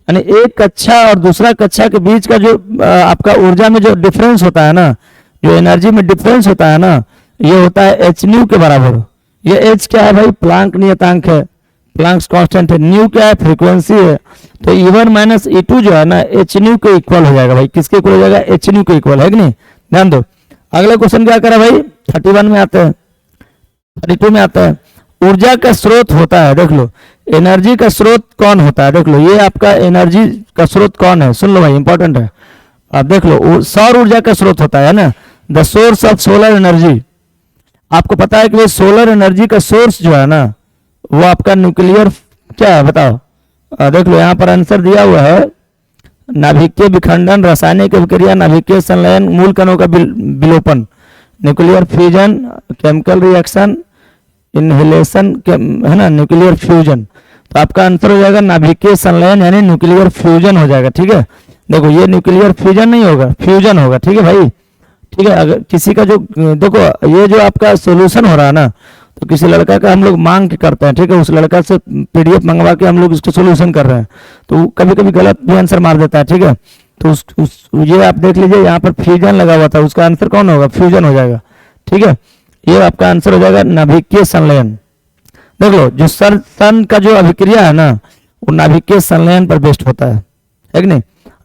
यानी एक कक्षा और दूसरा कक्षा के बीच का जो आपका ऊर्जा में जो डिफरेंस होता है ना, जो एनर्जी में डिफरेंस होता है ना, ये होता है एच न्यू के बराबर। ये एच क्या है भाई, प्लांक नियतांक है, प्लांक्स कांस्टेंट है, न्यू क्या है, फ्रीक्वेंसी है। तो E1 माइनस E2 जो है ना एच न्यू के इक्वल हो जाएगा भाई, किसके इक्वल हो जाएगा, एच न्यू के इक्वल, है कि नहीं? ध्यान दो, अगला क्वेश्चन क्या करा भाई, 31 में आते हैं, 32 में आता है, ऊर्जा का स्रोत होता है, देख लो, एनर्जी का स्रोत कौन होता है, देख लो, ये आपका एनर्जी का स्रोत कौन है, सुन लो भाई, इंपॉर्टेंट है। अब देख लो, सौर ऊर्जा का स्रोत होता है ना, the source of solar energy. आपको पता है कि सोलर एनर्जी का सोर्स जो है ना, वो आपका न्यूक्लियर क्या है बताओ, देख लो यहाँ पर आंसर दिया हुआ है, नाभिकीय विखंडन, रासायनिक अभिक्रिया, नाभिकीय संलयन, मूल कणों का विलोपन, nuclear fusion, chemical reaction, inhalation, है ना, न्यूक्लियर फ्यूजन। तो आपका आंसर हो जाएगा नाभिकीय संलयन, यानी न्यूक्लियर फ्यूजन हो जाएगा, ठीक है? देखो ये न्यूक्लियर फ्यूजन नहीं होगा, फ्यूजन होगा, ठीक है भाई? ठीक है, अगर किसी का जो, देखो ये जो आपका सोल्यूशन हो रहा है ना, तो किसी लड़का का हम लोग मांग के करते हैं, ठीक है? उस लड़का से PDF मंगवा के हम लोग इसको सोल्यूशन कर रहे हैं, तो कभी कभी गलत भी आंसर मार देता है, ठीक है? तो ये आप देख लीजिए, यहाँ पर फ्यूजन लगा हुआ था, उसका आंसर कौन होगा, फ्यूजन हो जाएगा, ठीक है? ये आपका आंसर हो जाएगा नाभिकीय संलयन। देख लो, जो सन का जो अभिक्रिया है ना, वो नाभिकीय संलयन पर बेस्ड होता है कि नहीं?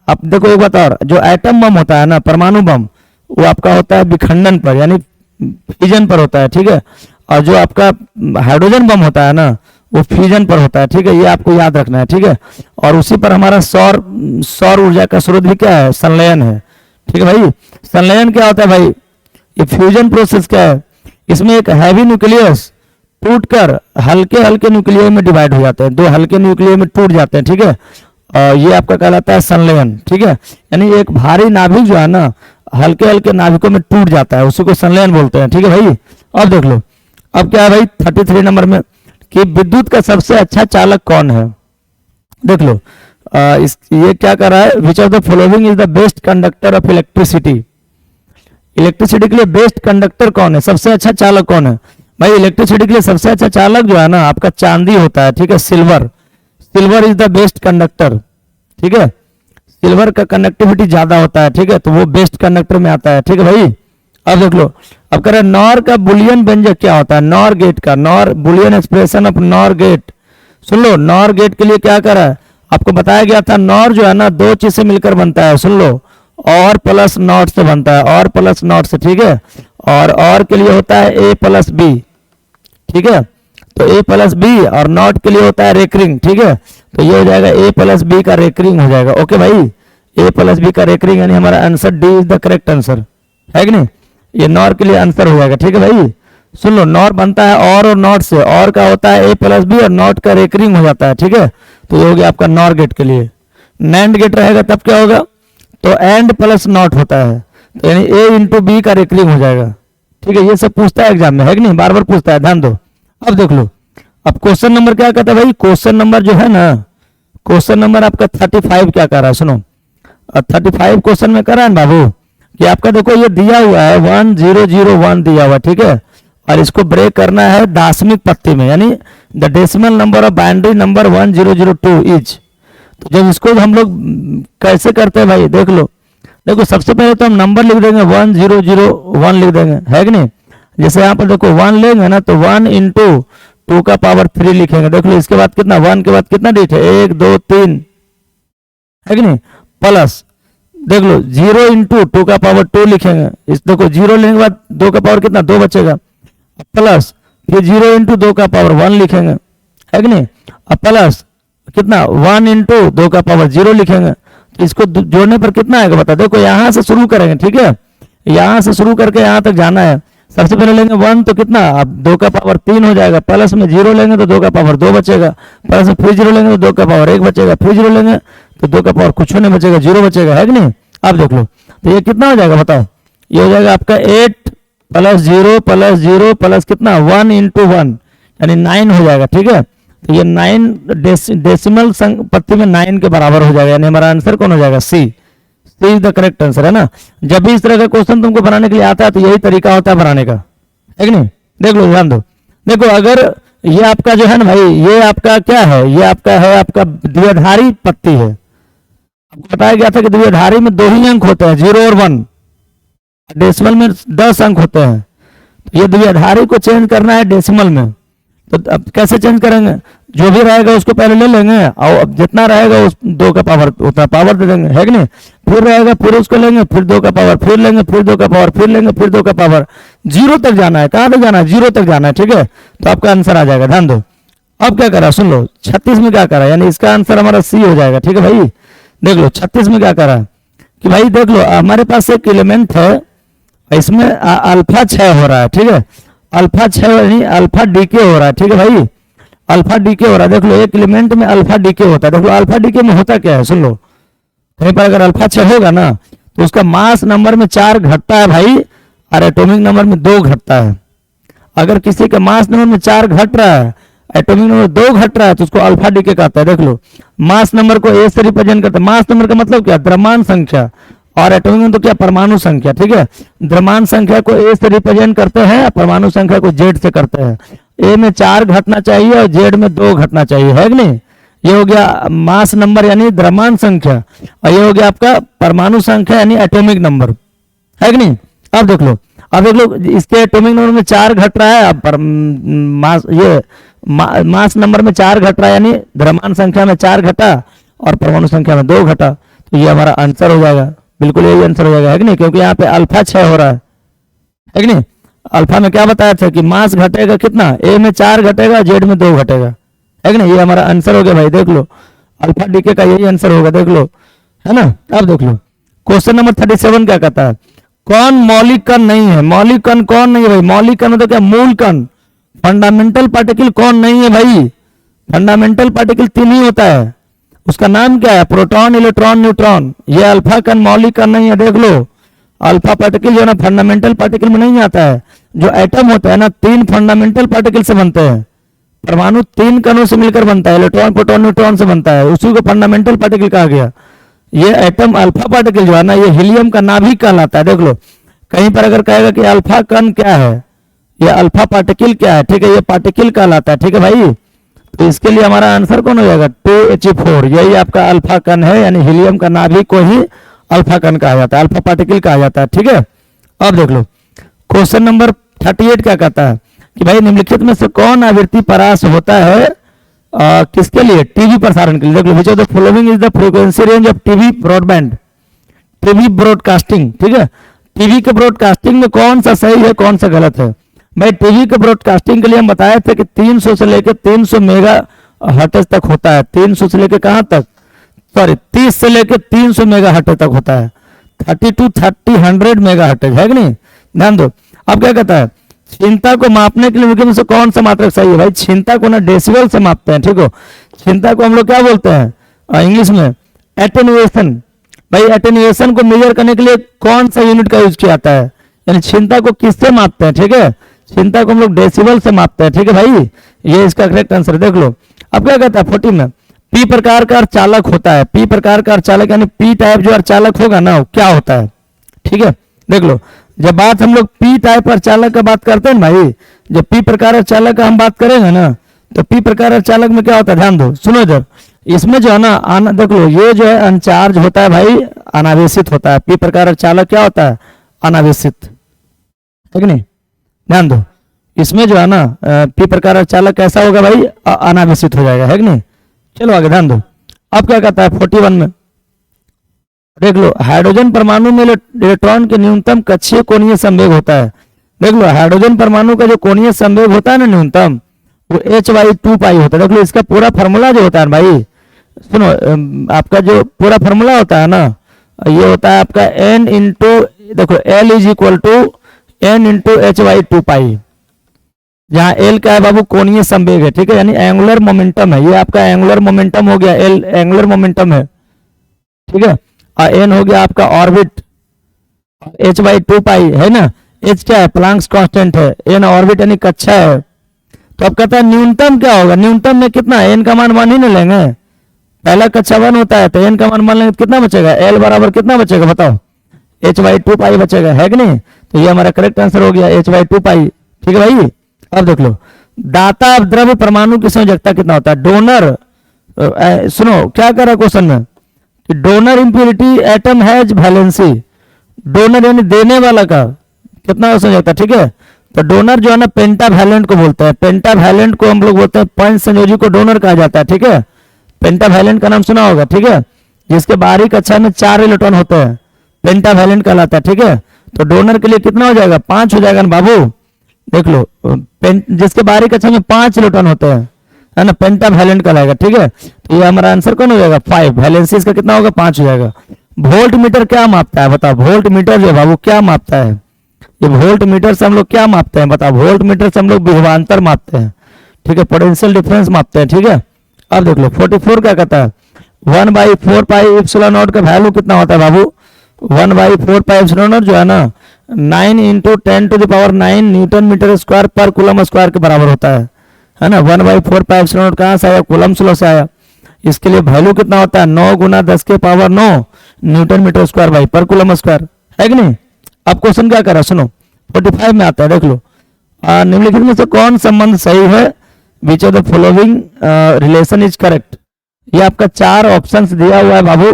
अब देखो एक बात और, जो एटम बम होता है ना, परमाणु बम, वो आपका होता है विखंडन पर, यानी फ्यूजन पर होता है, ठीक है? और जो आपका हाइड्रोजन बम होता है ना, वो फ्यूजन पर होता है, ठीक है? ये आपको याद रखना है, ठीक है? और उसी पर हमारा सौर ऊर्जा का स्रोत भी क्या है, संलयन है, ठीक है भाई? संलयन क्या होता है भाई, ये फ्यूजन प्रोसेस क्या है, इसमें एक हैवी न्यूक्लियस टूटकर हल्के हल्के न्यूक्लियर में डिवाइड हो जाते हैं, दो हल्के न्यूक्लियर में टूट जाते हैं, ठीक है? और ये आपका कहलाता है संलयन, ठीक है? यानी एक भारी नाभिक जो है ना, हल्के हल्के नाभिकों में टूट जाता है, उसी को संलयन बोलते हैं, ठीक है भाई? अब देख लो, अब क्या है भाई 33 नंबर में, कि विद्युत का सबसे अच्छा चालक कौन है? देख लो, ये क्या कर रहा है, विच of the following is the best conductor of electricity. Electricity के लिए बेस्ट कंडक्टर कौन है, सबसे अच्छा चालक कौन है भाई? इलेक्ट्रिसिटी के लिए सबसे अच्छा चालक जो है ना, आपका चांदी होता है, ठीक है? Silver, silver is the best conductor, ठीक है? सिल्वर का कंडक्टिविटी ज्यादा होता है, ठीक है? तो वो बेस्ट कंडक्टर में आता है, ठीक है भाई? अब देख लो, अब कह रहे नॉर का बुलियन व्यंजक क्या होता है, नॉर गेट का, NOR Boolean expression of NOR gate. सुन लो, नॉर गेट के लिए क्या करा है, आपको बताया गया था, नॉर जो है ना दो चीज से मिलकर बनता है, सुन लो, और प्लस नॉट से बनता है, और प्लस नॉट से, ठीक है? और के लिए होता है A प्लस बी, ठीक है? तो A प्लस बी, और नॉट के लिए होता है रेकरिंग, ठीक है? तो ये हो जाएगा A प्लस बी का रेकरिंग हो जाएगा, ओके भाई? A प्लस बी का रेकरिंग, यानी हमारा answer D is the correct answer, है कि नहीं? ये नॉर के लिए आंसर हो जाएगा, ठीक है भाई? सुन लो, नॉर बनता है और नॉट से, और का होता है ए प्लस बी और नॉट का रेकरिंग हो जाता है, ठीक है। तो ये हो गया आपका नॉर गेट के लिए। नैंड गेट रहेगा तब क्या होगा, तो एंड प्लस नॉट होता है, तो यानी ए इंटू बी का रेकरिंग हो जाएगा, ठीक है। ये सब पूछता है एग्जाम में, है कि नहीं, बार बार पूछता है, ध्यान दो। अब देख लो, अब क्वेश्चन नंबर क्या कहता है भाई, क्वेश्चन नंबर जो है ना, क्वेश्चन नंबर आपका 35 क्या कर रहा है, सुनो। 35 क्वेश्चन में कर रहा है ना बाबू, कि आपका देखो ये दिया हुआ है 1001 दिया हुआ, ठीक है, और इसको ब्रेक करना है दशमिक पत्ती में, यानी the decimal number of binary number 1002 is. तो जब इसको हम लोग कैसे करते हैं भाई, देख लो, देखो सबसे पहले तो हम नंबर लिख देंगे 1001 लिख देंगे, है कि नहीं। जैसे यहाँ पर देखो 1 लेंगे ना, तो 1 इंटू 2 का पावर 3 लिखेंगे, देख लो इसके बाद कितना, 1 के बाद कितना डिजिट है, 1 2 3, है कि नहीं, प्लस देख लो 0 इंटू 2 का पावर 2 लिखेंगे, इस देखो 0 लेने के बाद 2 का पावर कितना, 2 बचेगा, प्लस फिर 0 इंटू 2 का पावर 1 लिखेंगे, है कि नहीं, अब प्लस कितना 1 इंटू 2 का पावर 0 लिखेंगे। तो इसको जोड़ने पर कितना आएगा बता, देखो यहाँ से शुरू करेंगे, ठीक है, यहाँ से शुरू करके यहाँ तक जाना है। सबसे पहले लेंगे 1 तो कितना, अब 2 का पावर 3 हो जाएगा, प्लस में 0 लेंगे तो 2 का पावर 2 बचेगा, प्लस में फिर 0 लेंगे तो 2 का पावर 1 बचेगा, फिर 0 लेंगे तो 2 का पावर कुछ नहीं बचेगा, 0 बचेगा, है कि नहीं। अब देख लो, तो ये कितना हो जाएगा बताओ, ये हो जाएगा आपका 8 प्लस 0 प्लस कितना 1 इंटू 1 यानी 9 हो जाएगा, ठीक है। तो ये 9 डेसिमल पत्ती में 9 के बराबर हो जाएगा, यानी हमारा आंसर कौन हो जाएगा, सी इज द करेक्ट आंसर, है ना। जब भी इस तरह का क्वेश्चन तुमको बनाने के लिए आता है तो यही तरीका होता है बनाने का, है कि नहीं। देख लो, ध्यान दो, देखो अगर ये आपका जो है ना भाई, ये आपका क्या है, ये आपका है आपका द्विआधारी पत्ती है। आपको बताया गया था कि द्विआधारी में 2 ही अंक होते हैं, 0 और 1, डेसिमल में 10 अंक होते हैं। तो ये द्विआधारी को चेंज करना है डेसिमल में, तो अब कैसे चेंज करेंगे, जो भी रहेगा उसको पहले ले लेंगे, और अब जितना रहेगा उस 2 का पावर उतना पावर दे देंगे, है कि नहीं। फिर रहेगा, फिर उसको लेंगे, फिर 2 का पावर फिर लेंगे, फिर 2 का पावर फिर लेंगे, फिर 2 का पावर 0 तक जाना है, कहाँ तक जाना है, 0 तक जाना है, ठीक है। तो आपका आंसर आ जाएगा, ध्यान दो। अब क्या करा, सुन लो, 36 में क्या करा, यानी इसका आंसर हमारा सी हो जाएगा, ठीक है भाई। देख लो 36 में क्या करा कि भाई देख लो, हमारे पास एक एलिमेंट है, इसमें अल्फा 6 हो रहा है, ठीक है, अल्फा 6 यानी अल्फा डीके हो रहा है, ठीक है भाई, अल्फा डीके हो रहा है। देख लो एक एलिमेंट में अल्फा डीके होता है, देख लो अल्फा डीके में होता क्या है, सुन लो, कहीं पर अगर अल्फा 6 होगा ना तो उसका मास नंबर में 4 घटता है भाई, और एटॉमिक नंबर में 2 घटता है। अगर किसी का मास नंबर में 4 घट रहा है, एटॉमिक नंबर 2 घट रहा है, तो उसको अल्फा डीके कहता है। देख लो मास नंबर को ए से रिप्रेजेंट करता है, मास नंबर का मतलब क्या, द्रव्यमान संख्या, और एटॉमिक नंबर तो क्या, परमाणु संख्या, ठीक है। द्रव्यमान संख्या को ए से रिप्रेजेंट करते हैं, परमाणु संख्या को जेड से करते हैं। ए में 4 घटना चाहिए और जेड में 2 घटना चाहिए, है कि नहीं। ये हो गया मास नंबर यानी द्रव्यमान संख्या, और ये हो गया आपका परमाणु संख्या यानी एटॉमिक नंबर, है कि नहीं। अब देख लो, इसके एटॉमिक नंबर में 4 घट रहा है, अब मास नंबर में 4 घट रहा है, यानी द्रव्यमान संख्या में 4 घटा और परमाणु संख्या में 2 घटा, तो ये हमारा आंसर हो जाएगा, बिल्कुल यही आंसर हो जाएगा, है कि नहीं, क्योंकि यहाँ पे अल्फा 6 हो रहा है कि नहीं। अल्फा में क्या बताया था कि मास घटेगा कितना, ए में 4 घटेगा, जेड में 2 घटेगा, है कि नहीं। ये हमारा आंसर हो गया भाई, देख लो अल्फा डीके का यही आंसर होगा, देख लो, है ना। अब देख लो क्वेश्चन नंबर 37 क्या कहता है, कौन मौलिक कण नहीं है। मौलिक कण कौन नहीं है भाई, मौलिक कण मतलब क्या, मूल कण, फंडामेंटल पार्टिकल कौन नहीं है भाई। फंडामेंटल पार्टिकल 3 ही होता है, उसका नाम क्या है, प्रोटॉन, इलेक्ट्रॉन, न्यूट्रॉन। ये अल्फा कण मौलिक कण नहीं है, देख लो अल्फा पार्टिकल जो है ना फंडामेंटल पार्टिकल में नहीं आता है। जो एटम होता है ना 3 फंडामेंटल पार्टिकल से बनते हैं, परमाणु 3 कणों से मिलकर बनता है, इलेक्ट्रॉन, प्रोटॉन, न्यूट्रॉन से बनता है, उसी को फंडामेंटल पार्टिकल कहा गया। ये एटम अल्फा पार्टिकल जो है ना, ये हीलियम का नाभिक कहलाता है। देख लो कहीं पर अगर कहेगा कि अल्फा कण क्या है, ये अल्फा पार्टिकल क्या है, ठीक है, ये पार्टिकल कहलाता है, ठीक है भाई। तो इसके लिए हमारा आंसर कौन हो जाएगा, 2He4, यही आपका अल्फा कण है, यानी हीलियम का नाभिक को ही अल्फा कण कहा जाता है, अल्फा पार्टिकल कहा जाता है, ठीक है। अब देख लो क्वेश्चन नंबर 38 क्या कहता है कि भाई निम्नलिखित में से कौन आवृत्ति परास होता है किसके लिए, टीवी प्रसारण के लिए। देख लो which of the following is the frequency range of TV broadband, TV broadcasting, ठीक है। टीवी के ब्रॉडकास्टिंग में कौन सा सही है कौन सा गलत है भाई। टीवी के ब्रॉडकास्टिंग के लिए हम बताए थे कि 300 से लेकर 300 मेगा हर्ट्ज तक होता है, 300 से लेकर कहां तक, सॉरी 30 से लेकर 300 मेगा हर्ट्ज तक होता है, 30 to 100 मेगा हर्ट्ज, है कि नहीं। ध्यान दो अब क्या कहता है क्षीणता को मापने के लिए निम्नलिखित में से कौन सा मात्रक सही है? भाई क्षीणता को ना डेसिबल से मापते हैं, ठीक हो। क्षीणता को हम लोग क्या बोलते हैं इंग्लिश में? एटेन्युएशन। भाई एटेन्युएशन को मेजर करने के लिए कौन सा यूनिट का यूज किया जाता है? यानी क्षीणता को किससे मापते हैं? ठीक है, क्षीणता को हम लोग डेसिबल से मापते हैं, ठीक है भाई। ये इसका करेक्ट आंसर देख लो। अब क्या कहता है 40 में? पी प्रकार का अर्धचालक होता है। पी प्रकार का अर्धचालक यानी पी टाइप जो अर्धचालक होगा ना, क्या होता है? ठीक है, देख लो। जब बात हम लोग पी टाइप अर्धचालक का बात करते हैं भाई, जब पी प्रकार अर्धचालक का हम बात करेंगे ना, तो पी प्रकार अर्धचालक में क्या होता है? ध्यान दो, सुनो इधर। इसमें जो है ना देख लो, ये जो है अनचार्ज होता है भाई, अनावेशित होता है। पी प्रकार अर्धचालक क्या होता है? अनावेशित, है कि नहीं? ध्यान दो, इसमें जो है ना पी प्रकार अर्धचालक कैसा होगा भाई? अनावेशित हो जाएगा, है कि नहीं? चलो आगे ध्यान दो। अब क्या कहता है 41 में? देख लो, हाइड्रोजन परमाणु में इलेक्ट्रॉन के न्यूनतम कक्षीय कोणीय संवेग होता है। देख लो, हाइड्रोजन परमाणु का जो कोणीय संवेग होता है ना न्यूनतम, वो h/2 पाई होता है। देख लो, इसका पूरा फॉर्मूला जो होता है भाई, सुनो, आपका जो पूरा फॉर्मूला होता है ना, ये होता है आपका n इंटू, देखो L is equal to n into h/2 pi, जहाँ L का है बाबू कोणीय संवेग है, ठीक है, यानी एंगुलर मोमेंटम है। ये आपका एंगुलर मोमेंटम हो गया, L एंगुलर मोमेंटम है, ठीक है। और n हो गया आपका ऑर्बिट, h/2 पाई है ना। h क्या है? प्लांक्स कांस्टेंट है। n ऑर्बिट यानी कक्षा है। तो अब कहता है न्यूनतम क्या होगा? न्यूनतम में कितना? n का मान 1 ही नहीं लेंगे, पहला कक्षा 1 होता है, तो n का मान लेंगे, कितना बचेगा? L बराबर कितना बचेगा बताओ? h/2 पाई बचेगा, है कि नहीं? तो ये हमारा करेक्ट आंसर हो गया, h/2 पाई, ठीक है भाई। अब देख लो, दाता द्रव्य परमाणु की संयोजकता कितना होता है? डोनर, सुनो क्या कर रहा है क्वेश्चन में कि donor impurity atom has valency. Donor यानी देने वाला का कितना संयोजकता, ठीक है। तो डोनर जो है ना पेंटावैलेंट को बोलते हैं। पेंटावैलेंट को हम लोग बोलते हैं, पंच संयोजी को डोनर कहा जाता है, ठीक है। पेंटावैलेंट का नाम सुना होगा, ठीक है, जिसके बाहरी कक्षा में 4 इलेक्ट्रॉन होते हैं, पेंटावैलेंट कहलाता है, ठीक है। तो डोनर के लिए कितना हो जाएगा? 5 हो जाएगा ना बाबू। देख लो, जिसके बाहरी कक्षा में 5 इलेक्ट्रॉन होते हैं, है ना, पेंटावैलेंट कहलाएगा, ठीक है। तो ये हमारा आंसर कौन हो जाएगा? 5। वैलेंसी इसका कितना होगा? 5 हो जाएगा। वोल्ट मीटर क्या मापता है बताओ? वोल्ट मीटर जो बाबू क्या मापता है? ये वोल्ट मीटर से हम लोग क्या मापते हैं बताओ? वोल्ट मीटर से हम लोग विभवांतर मापते हैं, ठीक है, पोटेंशियल डिफरेंस मापते हैं, ठीक है। अब देख लो 44 क्या कहता है? 1/4 पाई एप्सिलॉन नॉट का वैल्यू कितना होता है बाबू? 1/4 पाई एप्सिलॉन नॉट जो है ना 9 × 10⁹ न्यूटन मीटर स्क्वायर पर कूलम स्क्वायर के बराबर होता है ना। 1/4 पाई एप्सिलॉन नॉट कहाँ से आया? कूलम्स लॉ से आया। इसके लिए वैल्यू कितना होता है? 9 × 10⁹ न्यूटन मीटर स्क्वायर बाई पर कूलम स्क्वायर, है कि नहीं? अब क्वेश्चन क्या कर रहा है सुनो, 45 में आता है, देख लो। निम्नलिखित में से कौन संबंध सही है? विच of the following relation is correct. ये आपका 4 ऑप्शंस दिया हुआ है बाबू,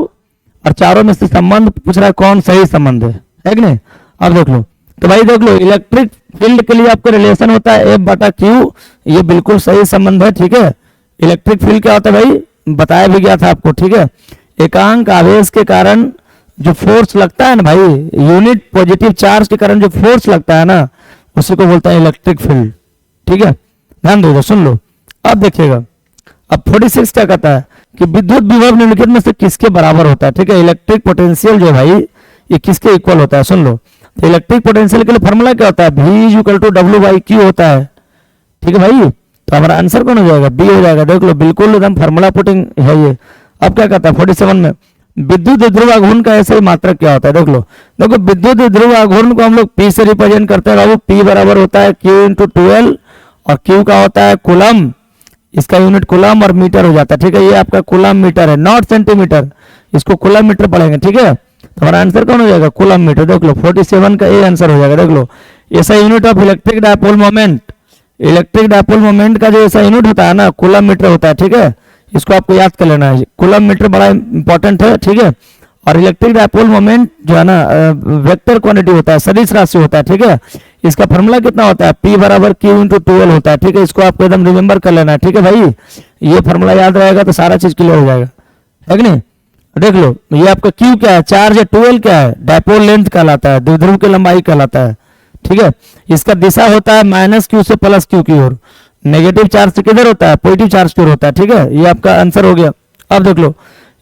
और चारों में से संबंध पूछ रहा है कौन सही संबंध है कि नहीं? अब देख लो, तो भाई देख लो, इलेक्ट्रिक फील्ड के लिए आपका रिलेशन होता है F/Q, ये बिल्कुल सही संबंध है, ठीक है। इलेक्ट्रिक फील्ड क्या होता है भाई? बताया भी गया था आपको, ठीक है। एकांक आवेश के कारण जो फोर्स लगता है ना भाई, यूनिट पॉजिटिव चार्ज के कारण जो फोर्स लगता है ना, उसी को बोलता है इलेक्ट्रिक फील्ड, ठीक है। ध्यान दो, सुन लो। अब देखिएगा, अब 46 क्या कहता है कि विद्युत विभव निम्नलिखित में से किसके बराबर होता है? ठीक है, इलेक्ट्रिक पोटेंशियल जो है भाई, ये किसके इक्वल होता है? सुन लो, तो इलेक्ट्रिक पोटेंशियल के लिए फॉर्मूला क्या होता है? V = W/Q होता है, ठीक है भाई। तो हमारा आंसर कौन हो जाएगा? बी हो जाएगा। देख लो, बिल्कुल एकदम फॉर्मूला पुटिंग है ये। अब क्या कहता है 47 में? विद्युत ध्रुव आघूर्ण का ऐसे मात्रक क्या होता है? देख लो, देखो विद्युत ध्रुव आघूर्ण को हम लोग P से रिप्रेजेंट करते हैं बाबू। P बराबर होता है Q × 12, और Q का होता है कूलम, इसका यूनिट कूलम और मीटर हो जाता है, ठीक है। ये आपका कूलम मीटर है, नॉट सेंटीमीटर, इसको कूलम मीटर पढ़ेंगे, ठीक है। तो हमारा आंसर कौन हो जाएगा? Coulomb metre. देख लो 47 का ए आंसर हो जाएगा। देख लो, ऐसा unit of electric dipole moment, electric dipole moment का जो ऐसा यूनिट होता है ना, कूलम मीटर होता है, ठीक है। इसको आपको याद कर लेना है, कूलम मीटर बड़ा इंपॉर्टेंट है, ठीक है। और इलेक्ट्रिक डायपोल मोमेंट जो है ना वेक्टर क्वांटिटी होता है, सदिश राशि होता है, ठीक है। इसका फॉर्मूला कितना होता है? P = Q × 12 होता है, ठीक है। इसको आपको एकदम रिमेंबर कर लेना है, ठीक है भाई। ये फॉर्मूला याद रहेगा तो सारा चीज क्लियर हो जाएगा, है कि नहीं? देख लो, ये आपका Q क्या है? 4 या 12 क्या है? डायपोल लेंथ कहलाता है, द्विध्रुव की लंबाई कहलाता है, ठीक है। इसका दिशा होता है -Q से +Q की ओर, नेगेटिव चार्ज से किधर होता है? पॉजिटिव चार्ज की ओर होता है, ठीक है। ये आपका आंसर हो गया। अब देख लो,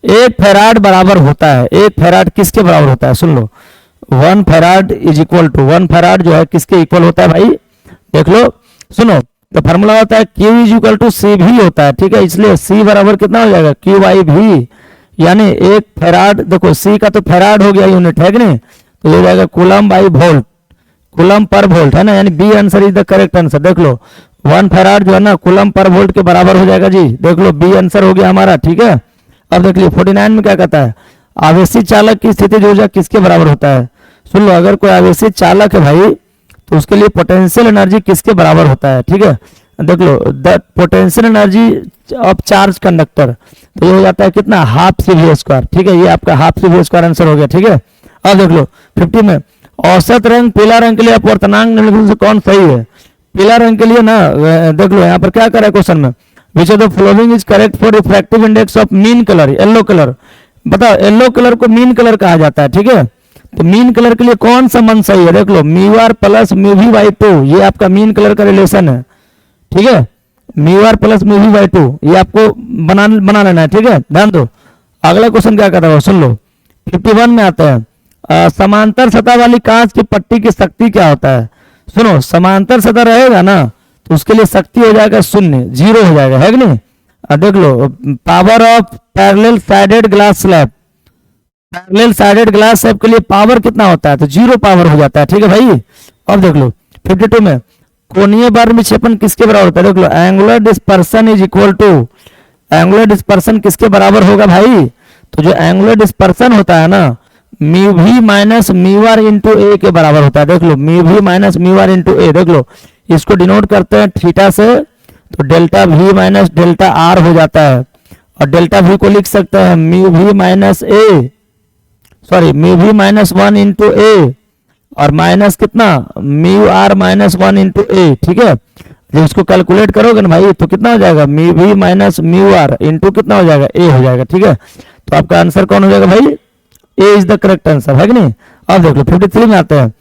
1 फैराड बराबर होता है, 1 फैराड किसके बराबर होता है? सुन लो, 1 फैराड = 1 फैराड जो है किसके इक्वल होता है भाई? देख लो, सुनो, तो फॉर्मूला होता है Q इज इक्वल टू सी भी होता है, ठीक है, इसलिए C बराबर कितना हो जाएगा क्यू बाई भी, यानी एक फेराड, देखो C का तो फेराड हो गया यूनिट है कि नहीं, तो ये हो जाएगा coulomb by volt, coulomb per volt है ना, यानी B answer is the correct answer. देख लो 1 फेराड जो है ना कूलम पर वोल्ट के बराबर हो जाएगा जी, देख लो बी आंसर हो गया हमारा, ठीक है। अब देख लीजिए 49 में क्या कहता है, आवेशित चालक की स्थितिज ऊर्जा किसके बराबर होता है। सुन लो, अगर कोई आवेशित चालक है भाई तो उसके लिए पोटेंशियल एनर्जी किसके बराबर होता है, ठीक है। देख लो the potential energy of charge conductor, तो ये हो जाता है कितना, हाफ सी वी स्क्वायर, ठीक है, ये आपका half C V square answer हो गया, ठीक है। अब देख लो 50 में, औसत रंग पीला रंग के लिए अपवर्तनांक निम्नलिखित से कौन सही है। पीला रंग के लिए ना देख लो यहाँ पर क्या करा है क्वेश्चन में, विच of the following is correct for refractive index of mean colour, yellow colour. बताओ येलो कलर को मीन कलर कहा जाता है, ठीक है, तो मीन कलर के लिए कौन सा मन सही है। देख लो mu R plus mu V by 2, ये आपका मीन कलर का रिलेशन है, ठीक है, mu R plus mu V by 2, ये आपको बना लेना है, ठीक है। ध्यान दो, अगला क्वेश्चन क्या कहता है सुन लो, 51 में आता है, समांतर सतह वाली कांच की पट्टी की शक्ति क्या होता है। सुनो, समांतर सतह रहेगा ना तो उसके लिए शक्ति हो जाएगा 0, 0 हो जाएगा, है कि नहीं। देख low power of parallel sided glass slab, parallel sided glass slab के लिए पावर कितना होता है, तो 0 पावर हो जाता है, ठीक है भाई। अब देख लो 52 में, कोणीय बार विक्षेपण किसके बराबर होता है। देख लो angular dispersion is equal to, angular dispersion किसके बराबर होगा भाई, तो जो एंगुलर डिस्पर्सन होता है ना म्यू भी माइनस म्यू आर इंटू ए के बराबर होता है। देख लो म्यू भी माइनस म्यू आर इंटू ए, देख लो इसको डिनोट करते हैं थीटा से, तो delta we minus delta R हो जाता है, और डेल्टा वी को लिख सकते हैं म्यू भी माइनस ए, सॉरी म्यू भी माइनस 1 इंटू ए, और माइनस कितना म्यू आर माइनस 1 इंटू ए, ठीक है। जब इसको कैलकुलेट करोगे ना भाई तो कितना हो जाएगा, म्यू भी माइनस म्यू आर इंटू कितना हो जाएगा, ए हो जाएगा, ठीक है। तो आपका आंसर कौन हो जाएगा भाई, ए इज द करेक्ट आंसर, है कि नहीं। अब देख लो 53 में आते हैं,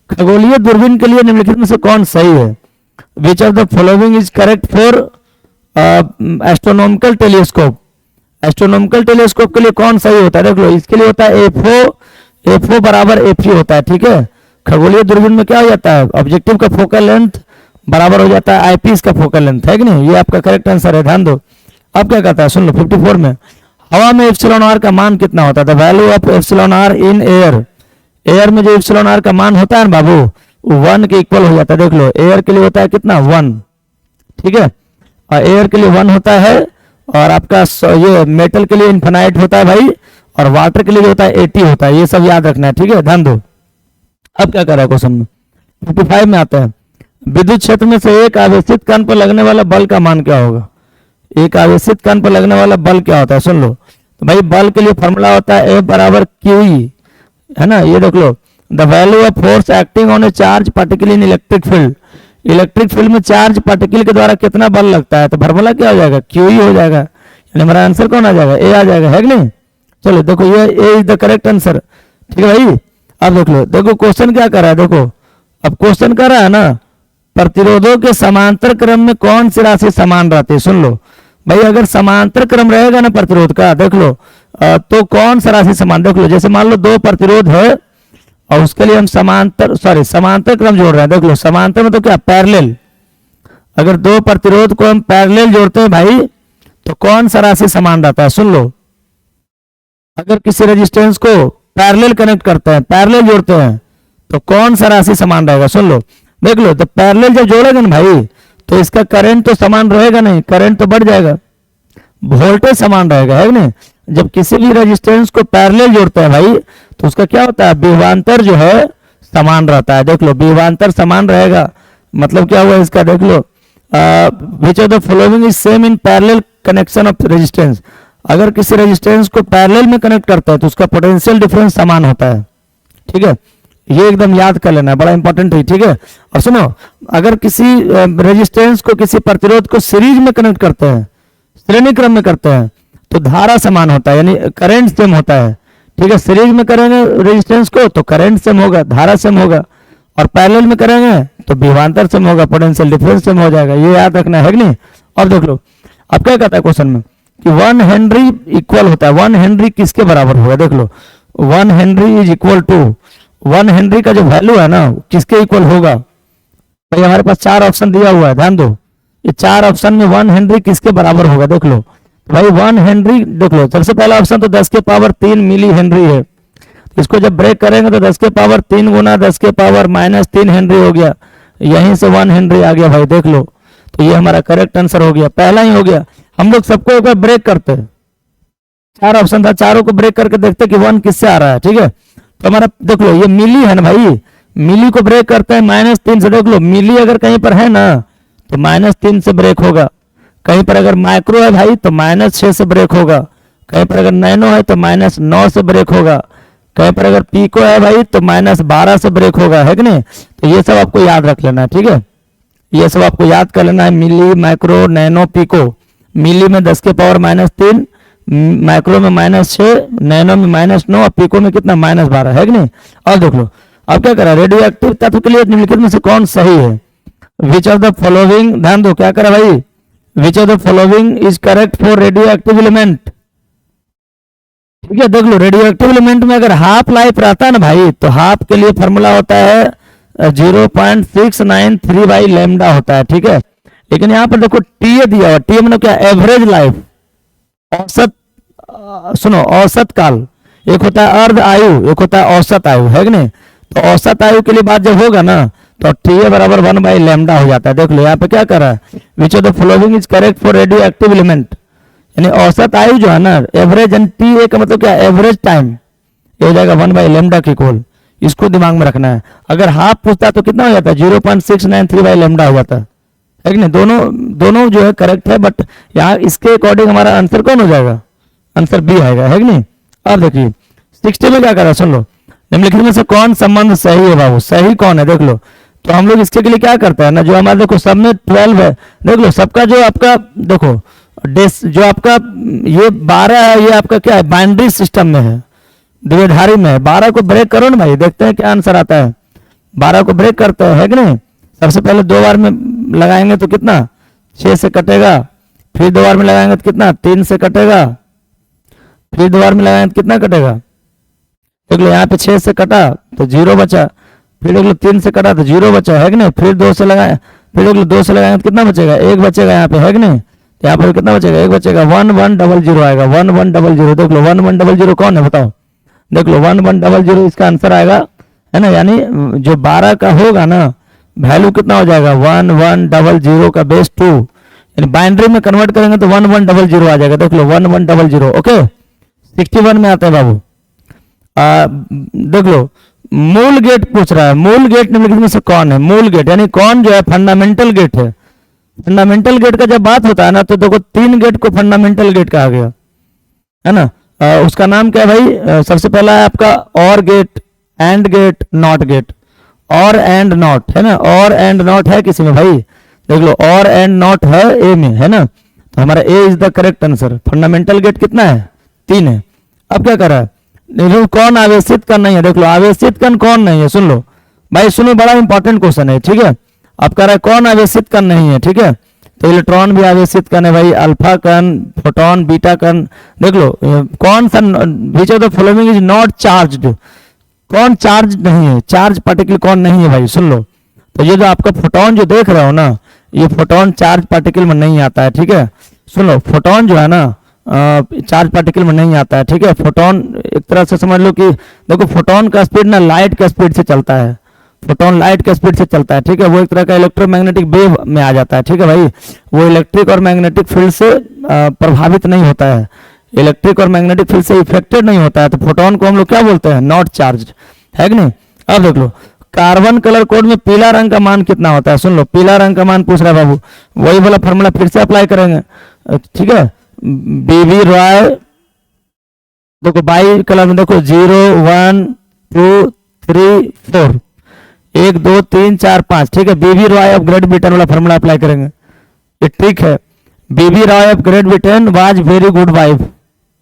खगोलीय दूरबीन के लिए निम्नलिखित में से कौन सही है। विच of the following is correct for astronomical telescope, astronomical telescope के लिए कौन सही होता है। देख लो इसके लिए होता है एफओ बराबर एफई होता है, ठीक है। खगोलीय दूरबीन में क्या हो जाता है, ऑब्जेक्टिव का फोकल लेंथ बराबर हो जाता है आईपीस का फोकल लेंथ, है कि नहीं, ये आपका करेक्ट आंसर है, ध्यान दो। अब क्या कहता है सुन लो 54 में, हवा में एप्सिलॉन आर का मान कितना होता है। The value of epsilon R in air, air में जो एप्सिलॉन आर का मान होता है ना बाबू 1 के इक्वल हो जाता है। देख लो एयर के लिए होता है कितना 1, ठीक है, और एयर के लिए 1 होता है, और आपका ये मेटल के लिए इन्फिनाइट होता है भाई, और वाटर के लिए जो होता है 80 होता है, ये सब याद रखना है, ठीक है, ध्यान दो। अब क्या कर रहा है क्वेश्चन में 55 में आता है, विद्युत क्षेत्र में से एक आवेशित कण पर लगने वाला बल का मान क्या होगा। एक आवेशित कण पर लगने वाला बल क्या होता है, सुन लो। तो भाई बल के लिए फॉर्मूला होता है F बराबर QE, है ना, ये देख लो the value of force acting on a charge particle in electric field, electric field में चार्ज पार्टिकल के द्वारा कितना बल लगता है, तो फॉर्मूला क्या हो जाएगा QE हो जाएगा, यानी हमारा आंसर कौन आ जाएगा, ए आ जाएगा, है कि नहीं। चलो देखो ये ए इज द करेक्ट आंसर, ठीक है भाई। अब देख लो, देखो क्वेश्चन क्या कर रहा है, देखो अब क्वेश्चन कर रहा है ना, प्रतिरोधों के समांतर क्रम में कौन सी राशि समान रहती है। सुन लो भाई, अगर समांतर क्रम रहेगा ना प्रतिरोध का, देख लो तो कौन सा राशि समान, देख लो जैसे मान लो 2 प्रतिरोध है और उसके लिए हम समांतर क्रम जोड़ रहे हैं। देख लो समांतर में तो क्या, पैरेलल, अगर 2 प्रतिरोध को हम पैरेलल जोड़ते हैं भाई तो कौन सा राशि समान रहता है। सुन लो, अगर किसी रेजिस्टेंस को पैरेलल कनेक्ट करते हैं, पैरेलल जोड़ते हैं तो कौन सा राशि समान रहेगा। सुन लो, देख लो तो पैरेलल जब जोड़ेगा ना भाई तो इसका करंट तो समान रहेगा नहीं, करंट तो बढ़ जाएगा, वोल्टेज समान रहेगा, है नहीं। जब किसी भी रेजिस्टेंस को पैरेलल जोड़ते हैं भाई तो उसका क्या होता है, विभवांतर जो है समान रहता है। देख लो विभवांतर समान रहेगा, मतलब क्या हुआ इसका, देख लो which of the following is same in parallel connection of resistance, अगर किसी रेजिस्टेंस को पैरेलल में कनेक्ट करता है तो उसका पोटेंशियल डिफरेंस समान होता है, ठीक है, ये एकदम याद कर लेना है, बड़ा इंपॉर्टेंट है, ठीक है। और सुनो, अगर किसी रेजिस्टेंस को किसी प्रतिरोध को सीरीज में कनेक्ट करते हैं, श्रेणी क्रम में करते हैं तो धारा समान होता है, यानी करंट सेम होता है, ठीक है। सीरीज में करेंगे रेजिस्टेंस को तो करंट सेम होगा, धारा सेम होगा, और पैरेलल में करेंगे तो विभवांतर सेम होगा, पोटेंशियल डिफरेंस सेम हो जाएगा, ये याद रखना है कि नहीं। अब देख लो अब क्या कहता है क्वेश्चन में कि 1 हेनरी इक्वल होता है, 1 हेनरी किसके बराबर होगा। देख लो 1 henry is equal to, 1 henry का जो वैल्यू है ना किसके इक्वल होगा, भाई हमारे पास 4 ऑप्शन दिया हुआ है, ध्यान दो। ये 4 ऑप्शन में 1 हेनरी किसके बराबर होगा देख लो। तो भाई 1 हेनरी देख लो, सबसे पहला ऑप्शन तो 10 के पावर 3 मिली हेनरी है। इसको जब ब्रेक करेंगे तो 10 के पावर 3 गुना 10 के पावर -3 हेनरी हो गया, यहीं से 1 हेनरी आ गया भाई, देख लो। तो ये हमारा करेक्ट आंसर हो गया, पहला ही हो गया। हम लोग सबको एक बार ब्रेक करते हैं, 4 ऑप्शन था, चारों को ब्रेक करके देखते कि 1 किससे आ रहा है, ठीक है। तो हमारा देख लो ये मिली है ना भाई, मिली को ब्रेक करते हैं -3 से, देख लो मिली अगर कहीं पर है ना तो -3 से ब्रेक होगा, कहीं पर अगर माइक्रो है भाई तो -6 से ब्रेक होगा, कहीं पर अगर नैनो है तो -9 से ब्रेक होगा, कहीं पर अगर पीको है भाई तो -12 से ब्रेक होगा, है कि नहीं। तो ये सब आपको याद रख लेना है, ठीक है, ये सब आपको याद कर लेना है। मिली, माइक्रो, नैनो, पीको। मिली में 10 के पावर -3, माइक्रो में -6, नैनो में -9 और पीको में कितना -12, है कि नहीं। और देख लो अब क्या करा, रेडियो एक्टिव तत्व के लिए निम्नलिखित में से कौन सही है। विच ऑफ द फॉलोइंग, ध्यान दो क्या करा भाई, विच of the following is correct for radio active element, ठीक है। देख लो रेडियो एक्टिव एलिमेंट में अगर हाफ लाइफ रहता है ना भाई, तो हाफ के लिए फॉर्मूला होता है 0.693 बाई लेमडा होता है, ठीक है। लेकिन यहाँ पर देखो टी दिया हुआ, टी मतलब क्या, एवरेज लाइफ, औसत, सुनो औसत काल, एक होता है अर्ध आयु, एक होता है औसत आयु, है कि नहीं। तो औसत आयु के लिए बात जब होगा ना तो टी बराबर 1 बाई लेमडा हो जाता है। देख लो यहाँ पे क्या कर रहा है, विच of the following is correct for radio active element, यानी औसत आयु जो है ना, एवरेज एंड टी ए का मतलब क्या, एवरेज टाइम, ये हो जाएगा 1 बाई लेमडा की कोल, इसको दिमाग में रखना है। अगर हाफ पूछता तो कितना हो जाता है, 0.693 बाई लेमडा हो जाता है कि नहीं। दोनों जो है करेक्ट है, बट यहाँ इसके अकॉर्डिंग हमारा आंसर कौन हो जाएगा, आंसर बी आएगा, है कि नहीं। अब देखिए 60 में क्या करा, सुन लो, निम्नलिखित में से कौन संबंध सही है बाबू, सही कौन है देख लो। तो हम लोग इसके लिए क्या करते हैं ना, जो हमारे देखो सब में 12 है, देख लो सबका जो आपका देखो जो आपका ये 12 है, ये आपका क्या है, बाइनरी सिस्टम में है, द्विधारी में है। 12 को ब्रेक करो ना भाई, देखते हैं क्या आंसर आता है। 12 को ब्रेक करते हैं, है कि नहीं। सबसे पहले 2 बार में लगाएंगे तो कितना, 6 से कटेगा, फिर 2 बार में लगाएंगे तो कितना, 3 से कटेगा, फिर 2 बार में लगाएंगे तो कितना कटेगा, देख लो यहाँ पे 6 से कटा तो 0 बचा, फिर देख लो 3 से कटा तो 0 बचा, है कि नहीं। फिर 2 से लगाए, फिर देख लो 2 से लगाएंगे तो कितना बचेगा, 1 बचेगा यहाँ पे, है कि नहीं। यहाँ पर कितना बचेगा, 1 बचेगा, 1100 आएगा, 1100। देख लो 1100 कौन है बताओ, देख लो 1100 इसका आंसर आएगा, है ना। यानी जो 12 का होगा ना वैल्यू कितना हो जाएगा, 1100 का बेस 2, यानी बाइनरी में कन्वर्ट करेंगे तो 1100 आ जाएगा। देख लो 1100, ओके। 61 में आता है बाबू, देख लो मूल गेट पूछ रहा है, मूल गेट निम्नलिखित में से कौन है। मूल गेट यानी कौन जो है फंडामेंटल गेट है। फंडामेंटल गेट का जब बात होता है ना तो देखो 3 गेट को फंडामेंटल गेट कहा गया, है ना। उसका नाम क्या है भाई, सबसे पहला है आपका OR gate, AND gate, NOT gate, OR AND NOT, है ना। और एंड नॉट है किसी में भाई, देख लो और एंड नॉट है ए में, है ना। तो हमारा A is the correct answer. Fundamental gate कितना है, 3 है। अब क्या कर रहा है, कौन आवेशित कण नहीं है, देख लो आवेशित कण कौन नहीं है, सुन लो भाई, सुनो बड़ा इंपॉर्टेंट क्वेश्चन है, ठीक है। अब कह रहा है कौन आवेशित कण नहीं है, ठीक है। तो इलेक्ट्रॉन भी आवेशित कण है भाई, अल्फा कण, फोटोन, बीटा कण। देख लो कौन सा, विच of the following is not charged, कौन चार्ज नहीं है, चार्ज पार्टिकल कौन नहीं है भाई, सुन लो। तो ये जो आपका फोटोन जो देख रहे हो ना, ये फोटोन चार्ज पार्टिकल में नहीं आता है, ठीक है। सुन लो फोटोन जो है ना चार्ज पार्टिकल में नहीं आता है, ठीक है। फोटोन एक तरह से समझ लो कि देखो फोटोन का स्पीड ना लाइट के स्पीड से चलता है, फोटोन लाइट के स्पीड से चलता है, ठीक है। वो एक तरह का इलेक्ट्रोमैग्नेटिक वेव में आ जाता है, ठीक है भाई। वो इलेक्ट्रिक और मैग्नेटिक फील्ड से प्रभावित नहीं होता है, इलेक्ट्रिक और मैग्नेटिक फील्ड से इफेक्टेड नहीं होता है। तो फोटोन को हम लोग क्या बोलते हैं, नॉट चार्ज, है कि नहीं। अब देख लो कार्बन कलर कोड में पीला रंग का मान कितना होता है, सुन लो पीला रंग का मान पूछ रहा है बाबू, वही वाला फॉर्मूला फिर से अप्लाई करेंगे, ठीक है। बीबी रॉय, देखो बाई कलर में देखो 0 1 2 3 4, 1 2 3 4 5, ठीक है। B B Roy of Great Britain वाला फॉर्मूला अप्लाई करेंगे, ये ट्रिक है। B B Roy of Great Britain was very good wife,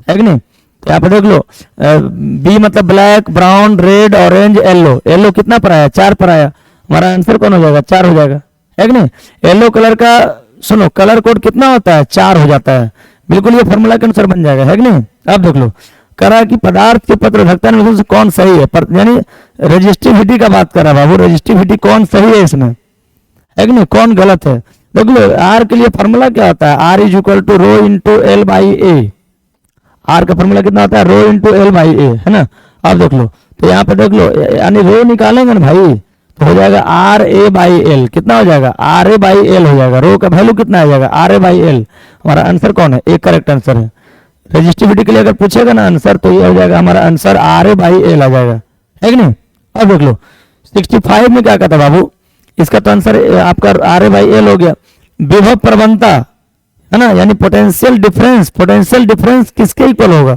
है कि नहीं। यहाँ पे देख लो बी मतलब black, brown, red, orange, yellow. Yellow कितना पर आया, 4 पर आया, हमारा आंसर कौन हो जाएगा, 4 हो जाएगा, है कि नहीं। येलो कलर का सुनो कलर कोड कितना होता है, 4 हो जाता है, बिल्कुल ये फॉर्मूला के अनुसार बन जाएगा, है कि नहीं। अब देख लो करा कि पदार्थ की पत्रधकता में से कौन सही है, यानी रेजिस्टिविटी का बात कर रहा है बाबू, रेजिस्टिविटी कौन सही है इसमें, है कि नहीं, कौन गलत है? देख लो आर के लिए फॉर्मूला क्या होता है, R is equal to rho into L by A. R का फॉर्मूला कितना होता है, rho into L by A, है ना। अब देख लो, तो यहाँ पे देख लो, यानी रो निकालेंगे ना भाई, तो हो जाएगा आर ए बाई एल। कितना हो जाएगा, आर ए बाई एल हो जाएगा। रो का वैल्यू कितना आ जाएगा, आर ए बाई एल। हमारा आंसर कौन है, एक करेक्ट आंसर है। रजिस्टिविटी के लिए अगर पूछेगा ना आंसर, तो ये हो जाएगा हमारा answer R A by L आ जाएगा, है कि नहीं। अब देख लो 65 में क्या कहता बाबू, इसका तो आंसर आपका आर ए बाई एल हो गया। विभव प्रवणता, है ना, यानी पोटेंशियल डिफरेंस, पोटेंशियल डिफरेंस किसके इक्वल होगा,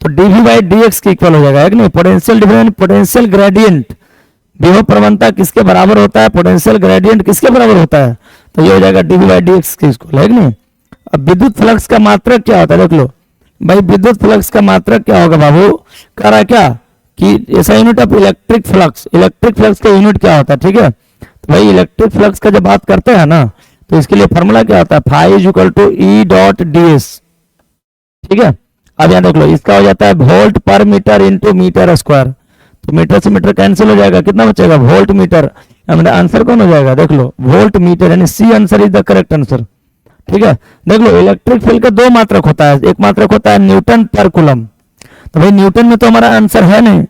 तो डीवी बाई डी एक्स के इक्वल हो जाएगा, है कि नहीं। पोटेंशियल डिफरेंस, पोटेंशियल ग्रेडियंट, विभव प्रवणता किसके बराबर होता है, पोटेंशियल ग्रेडियंट किसके बराबर होता है, तो ये हो जाएगा डीवी बाई डी एक्स के इक्वल, है कि नहीं। अब विद्युत फ्लक्स का मात्रक क्या होता है, देख लो भाई, विद्युत फ्लक्स का मात्रक क्या होगा बाबू, कह रहा है क्या कि ऐसा unit of electric flux, electric flux का यूनिट क्या होता है, ठीक है। तो भाई इलेक्ट्रिक फ्लक्स का जब बात करते हैं ना, तो इसके लिए फॉर्मूला क्या होता है, phi is equal to E dot D S, ठीक है। अब यहाँ देख लो, इसका हो जाता है वोल्ट पर मीटर इंटू मीटर स्क्वायर, तो मीटर से मीटर कैंसिल हो जाएगा, कितना बचेगा, वोल्ट मीटर। हमारा आंसर कौन हो जाएगा, देख लो वोल्ट मीटर, यानी C answer is the correct answer, ठीक है। देख लो इलेक्ट्रिक फील्ड का दो मात्रक होता है, एक मात्रक होता है न्यूटन पर कूलम, तो भाई न्यूटन में तो हमारा आंसर है नहीं,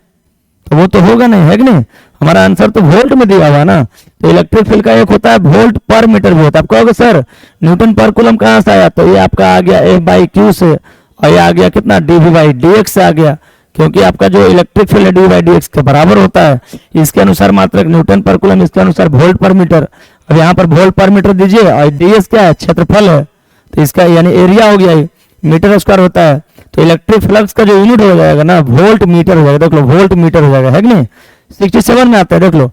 तो वो तो होगा नहीं, है कि नहीं। हमारा आंसर तो वोल्ट में दिया हुआ ना, तो इलेक्ट्रिक फील्ड का एक होता है वोल्ट पर मीटर भी होता है। आप कहोगे सर न्यूटन पर कूलम कहाँ से आया, तो ये आपका आ गया एफ बाई क्यू से, और ये आ गया कितना, डीवी बाई डी एक्स से आ गया, क्योंकि आपका जो इलेक्ट्रिक फील्ड है डी बाई डी एक्स के बराबर होता है। इसके अनुसार मात्रक न्यूटन पर कूलम, इसके अनुसार वोल्ट पर मीटर। अब यहाँ पर वोल्ट पर मीटर दीजिए, और डी एस क्या है, क्षेत्रफल है, तो इसका यानी एरिया हो गया, मीटर स्क्वायर होता है, तो इलेक्ट्रिक फ्लक्स का जो यूनिट हो जाएगा ना, वोल्ट मीटर हो जाएगा। देख लो वोल्ट मीटर हो जाएगा, है कि नहीं। 67 में आता है, देख लो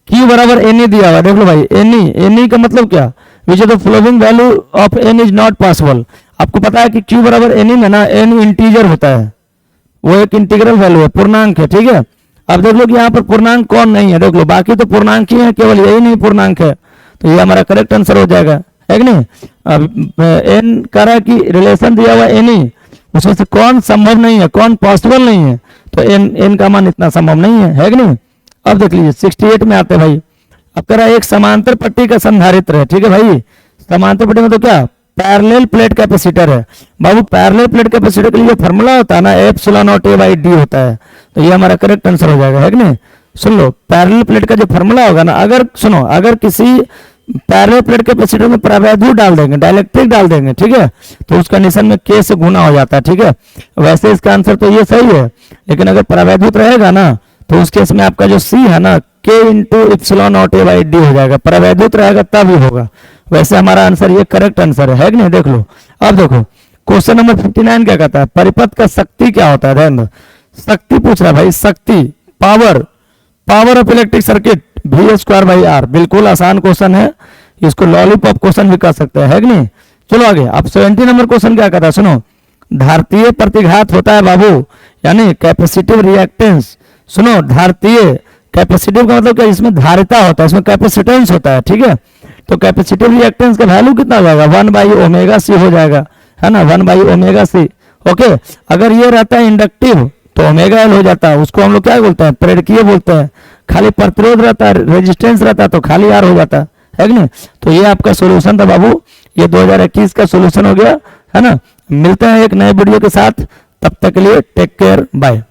Q बराबर एन दिया हुआ, देख लो भाई एन का मतलब क्या, which is the flowing value of N is not possible. आपको पता है कि Q बराबर एन में ना एन इंटीजर होता है, वो एक इंटीग्रल वैल्यू है, पूर्णांक है, ठीक है। अब देख लो कि यहाँ पर पूर्णांक कौन नहीं है, देख लो बाकी तो पूर्णांक ही है, केवल यही नहीं पूर्णांक है, तो ये हमारा करेक्ट आंसर हो जाएगा, है कि नहीं। अब एन कह रहा है कि रिलेशन दिया हुआ एन, उसमें से कौन संभव नहीं है, कौन पॉसिबल नहीं है, तो एन का मान इतना संभव नहीं है कि नहीं। अब देख लीजिए 68 में आते हैं भाई। अब कह रहा है एक समांतर पट्टी का संधारित्र है, ठीक है भाई। समांतर पट्टी में तो क्या, पैरेलल प्लेट कैपेसिटर है बाबू। पैरेलल प्लेट कैपेसिटर के लिए फॉर्मूला होता है ना, epsilon not a by D होता है, तो ये हमारा करेक्ट आंसर हो जाएगा, है कि नहीं। सुन लो पैरेलल प्लेट का जो फॉर्मूला होगा ना, अगर सुनो, अगर किसी पैरेलल प्लेट कैपेसिटर में प्रवैधु डाल देंगे, डाइलेक्ट्रिक डाल देंगे, ठीक है, तो उसका निशान में के से गुना हो जाता है, ठीक है। वैसे इसका आंसर तो ये सही है, लेकिन अगर प्रवैधुत रहेगा ना, तो उस केस में आपका जो सी है ना, के into epsilon not a by D हो जाएगा, प्रवैधुत रहेगा तब ही होगा। वैसे हमारा आंसर ये करेक्ट आंसर है कि नहीं। देख लो अब देखो क्वेश्चन नंबर 59 क्या कहता है, परिपथ का शक्ति क्या होता है, ध्यान दो, शक्ति पूछ रहा है भाई, शक्ति, power, power of electric circuit V square by R. बिल्कुल आसान क्वेश्चन है, इसको लॉलीपॉप क्वेश्चन भी कर सकते हैं, है कि नहीं। चलो आगे, अब 70 नंबर क्वेश्चन क्या कहता है, सुनो, धारतीय प्रतिघात होता है बाबू, यानी कैपेसिटिव रिएक्टेंस। सुनो धारतीय, कैपेसिटिव का मतलब क्या, इसमें धारिता होता है, इसमें कैपेसिटेंस होता है, ठीक है। तो कैपेसिटिव रिएक्टेंस का वैल्यू कितना हो जाएगा, 1 बाई ओमेगा सी हो जाएगा, है ना, 1 बाई ओमेगा सी। ओके, अगर ये रहता है इंडक्टिव तो ओमेगा एल हो जाता है, उसको हम लोग क्या बोलते हैं, प्रेरकीय बोलते हैं। खाली प्रतिरोध रहता है, रेजिस्टेंस रहता है, तो खाली आर हो जाता है कि नहीं। तो ये आपका सोल्यूशन था बाबू, ये 2021 का सोल्यूशन हो गया, है ना। मिलते हैं एक नए वीडियो के साथ, तब तक के लिए टेक केयर, बाय।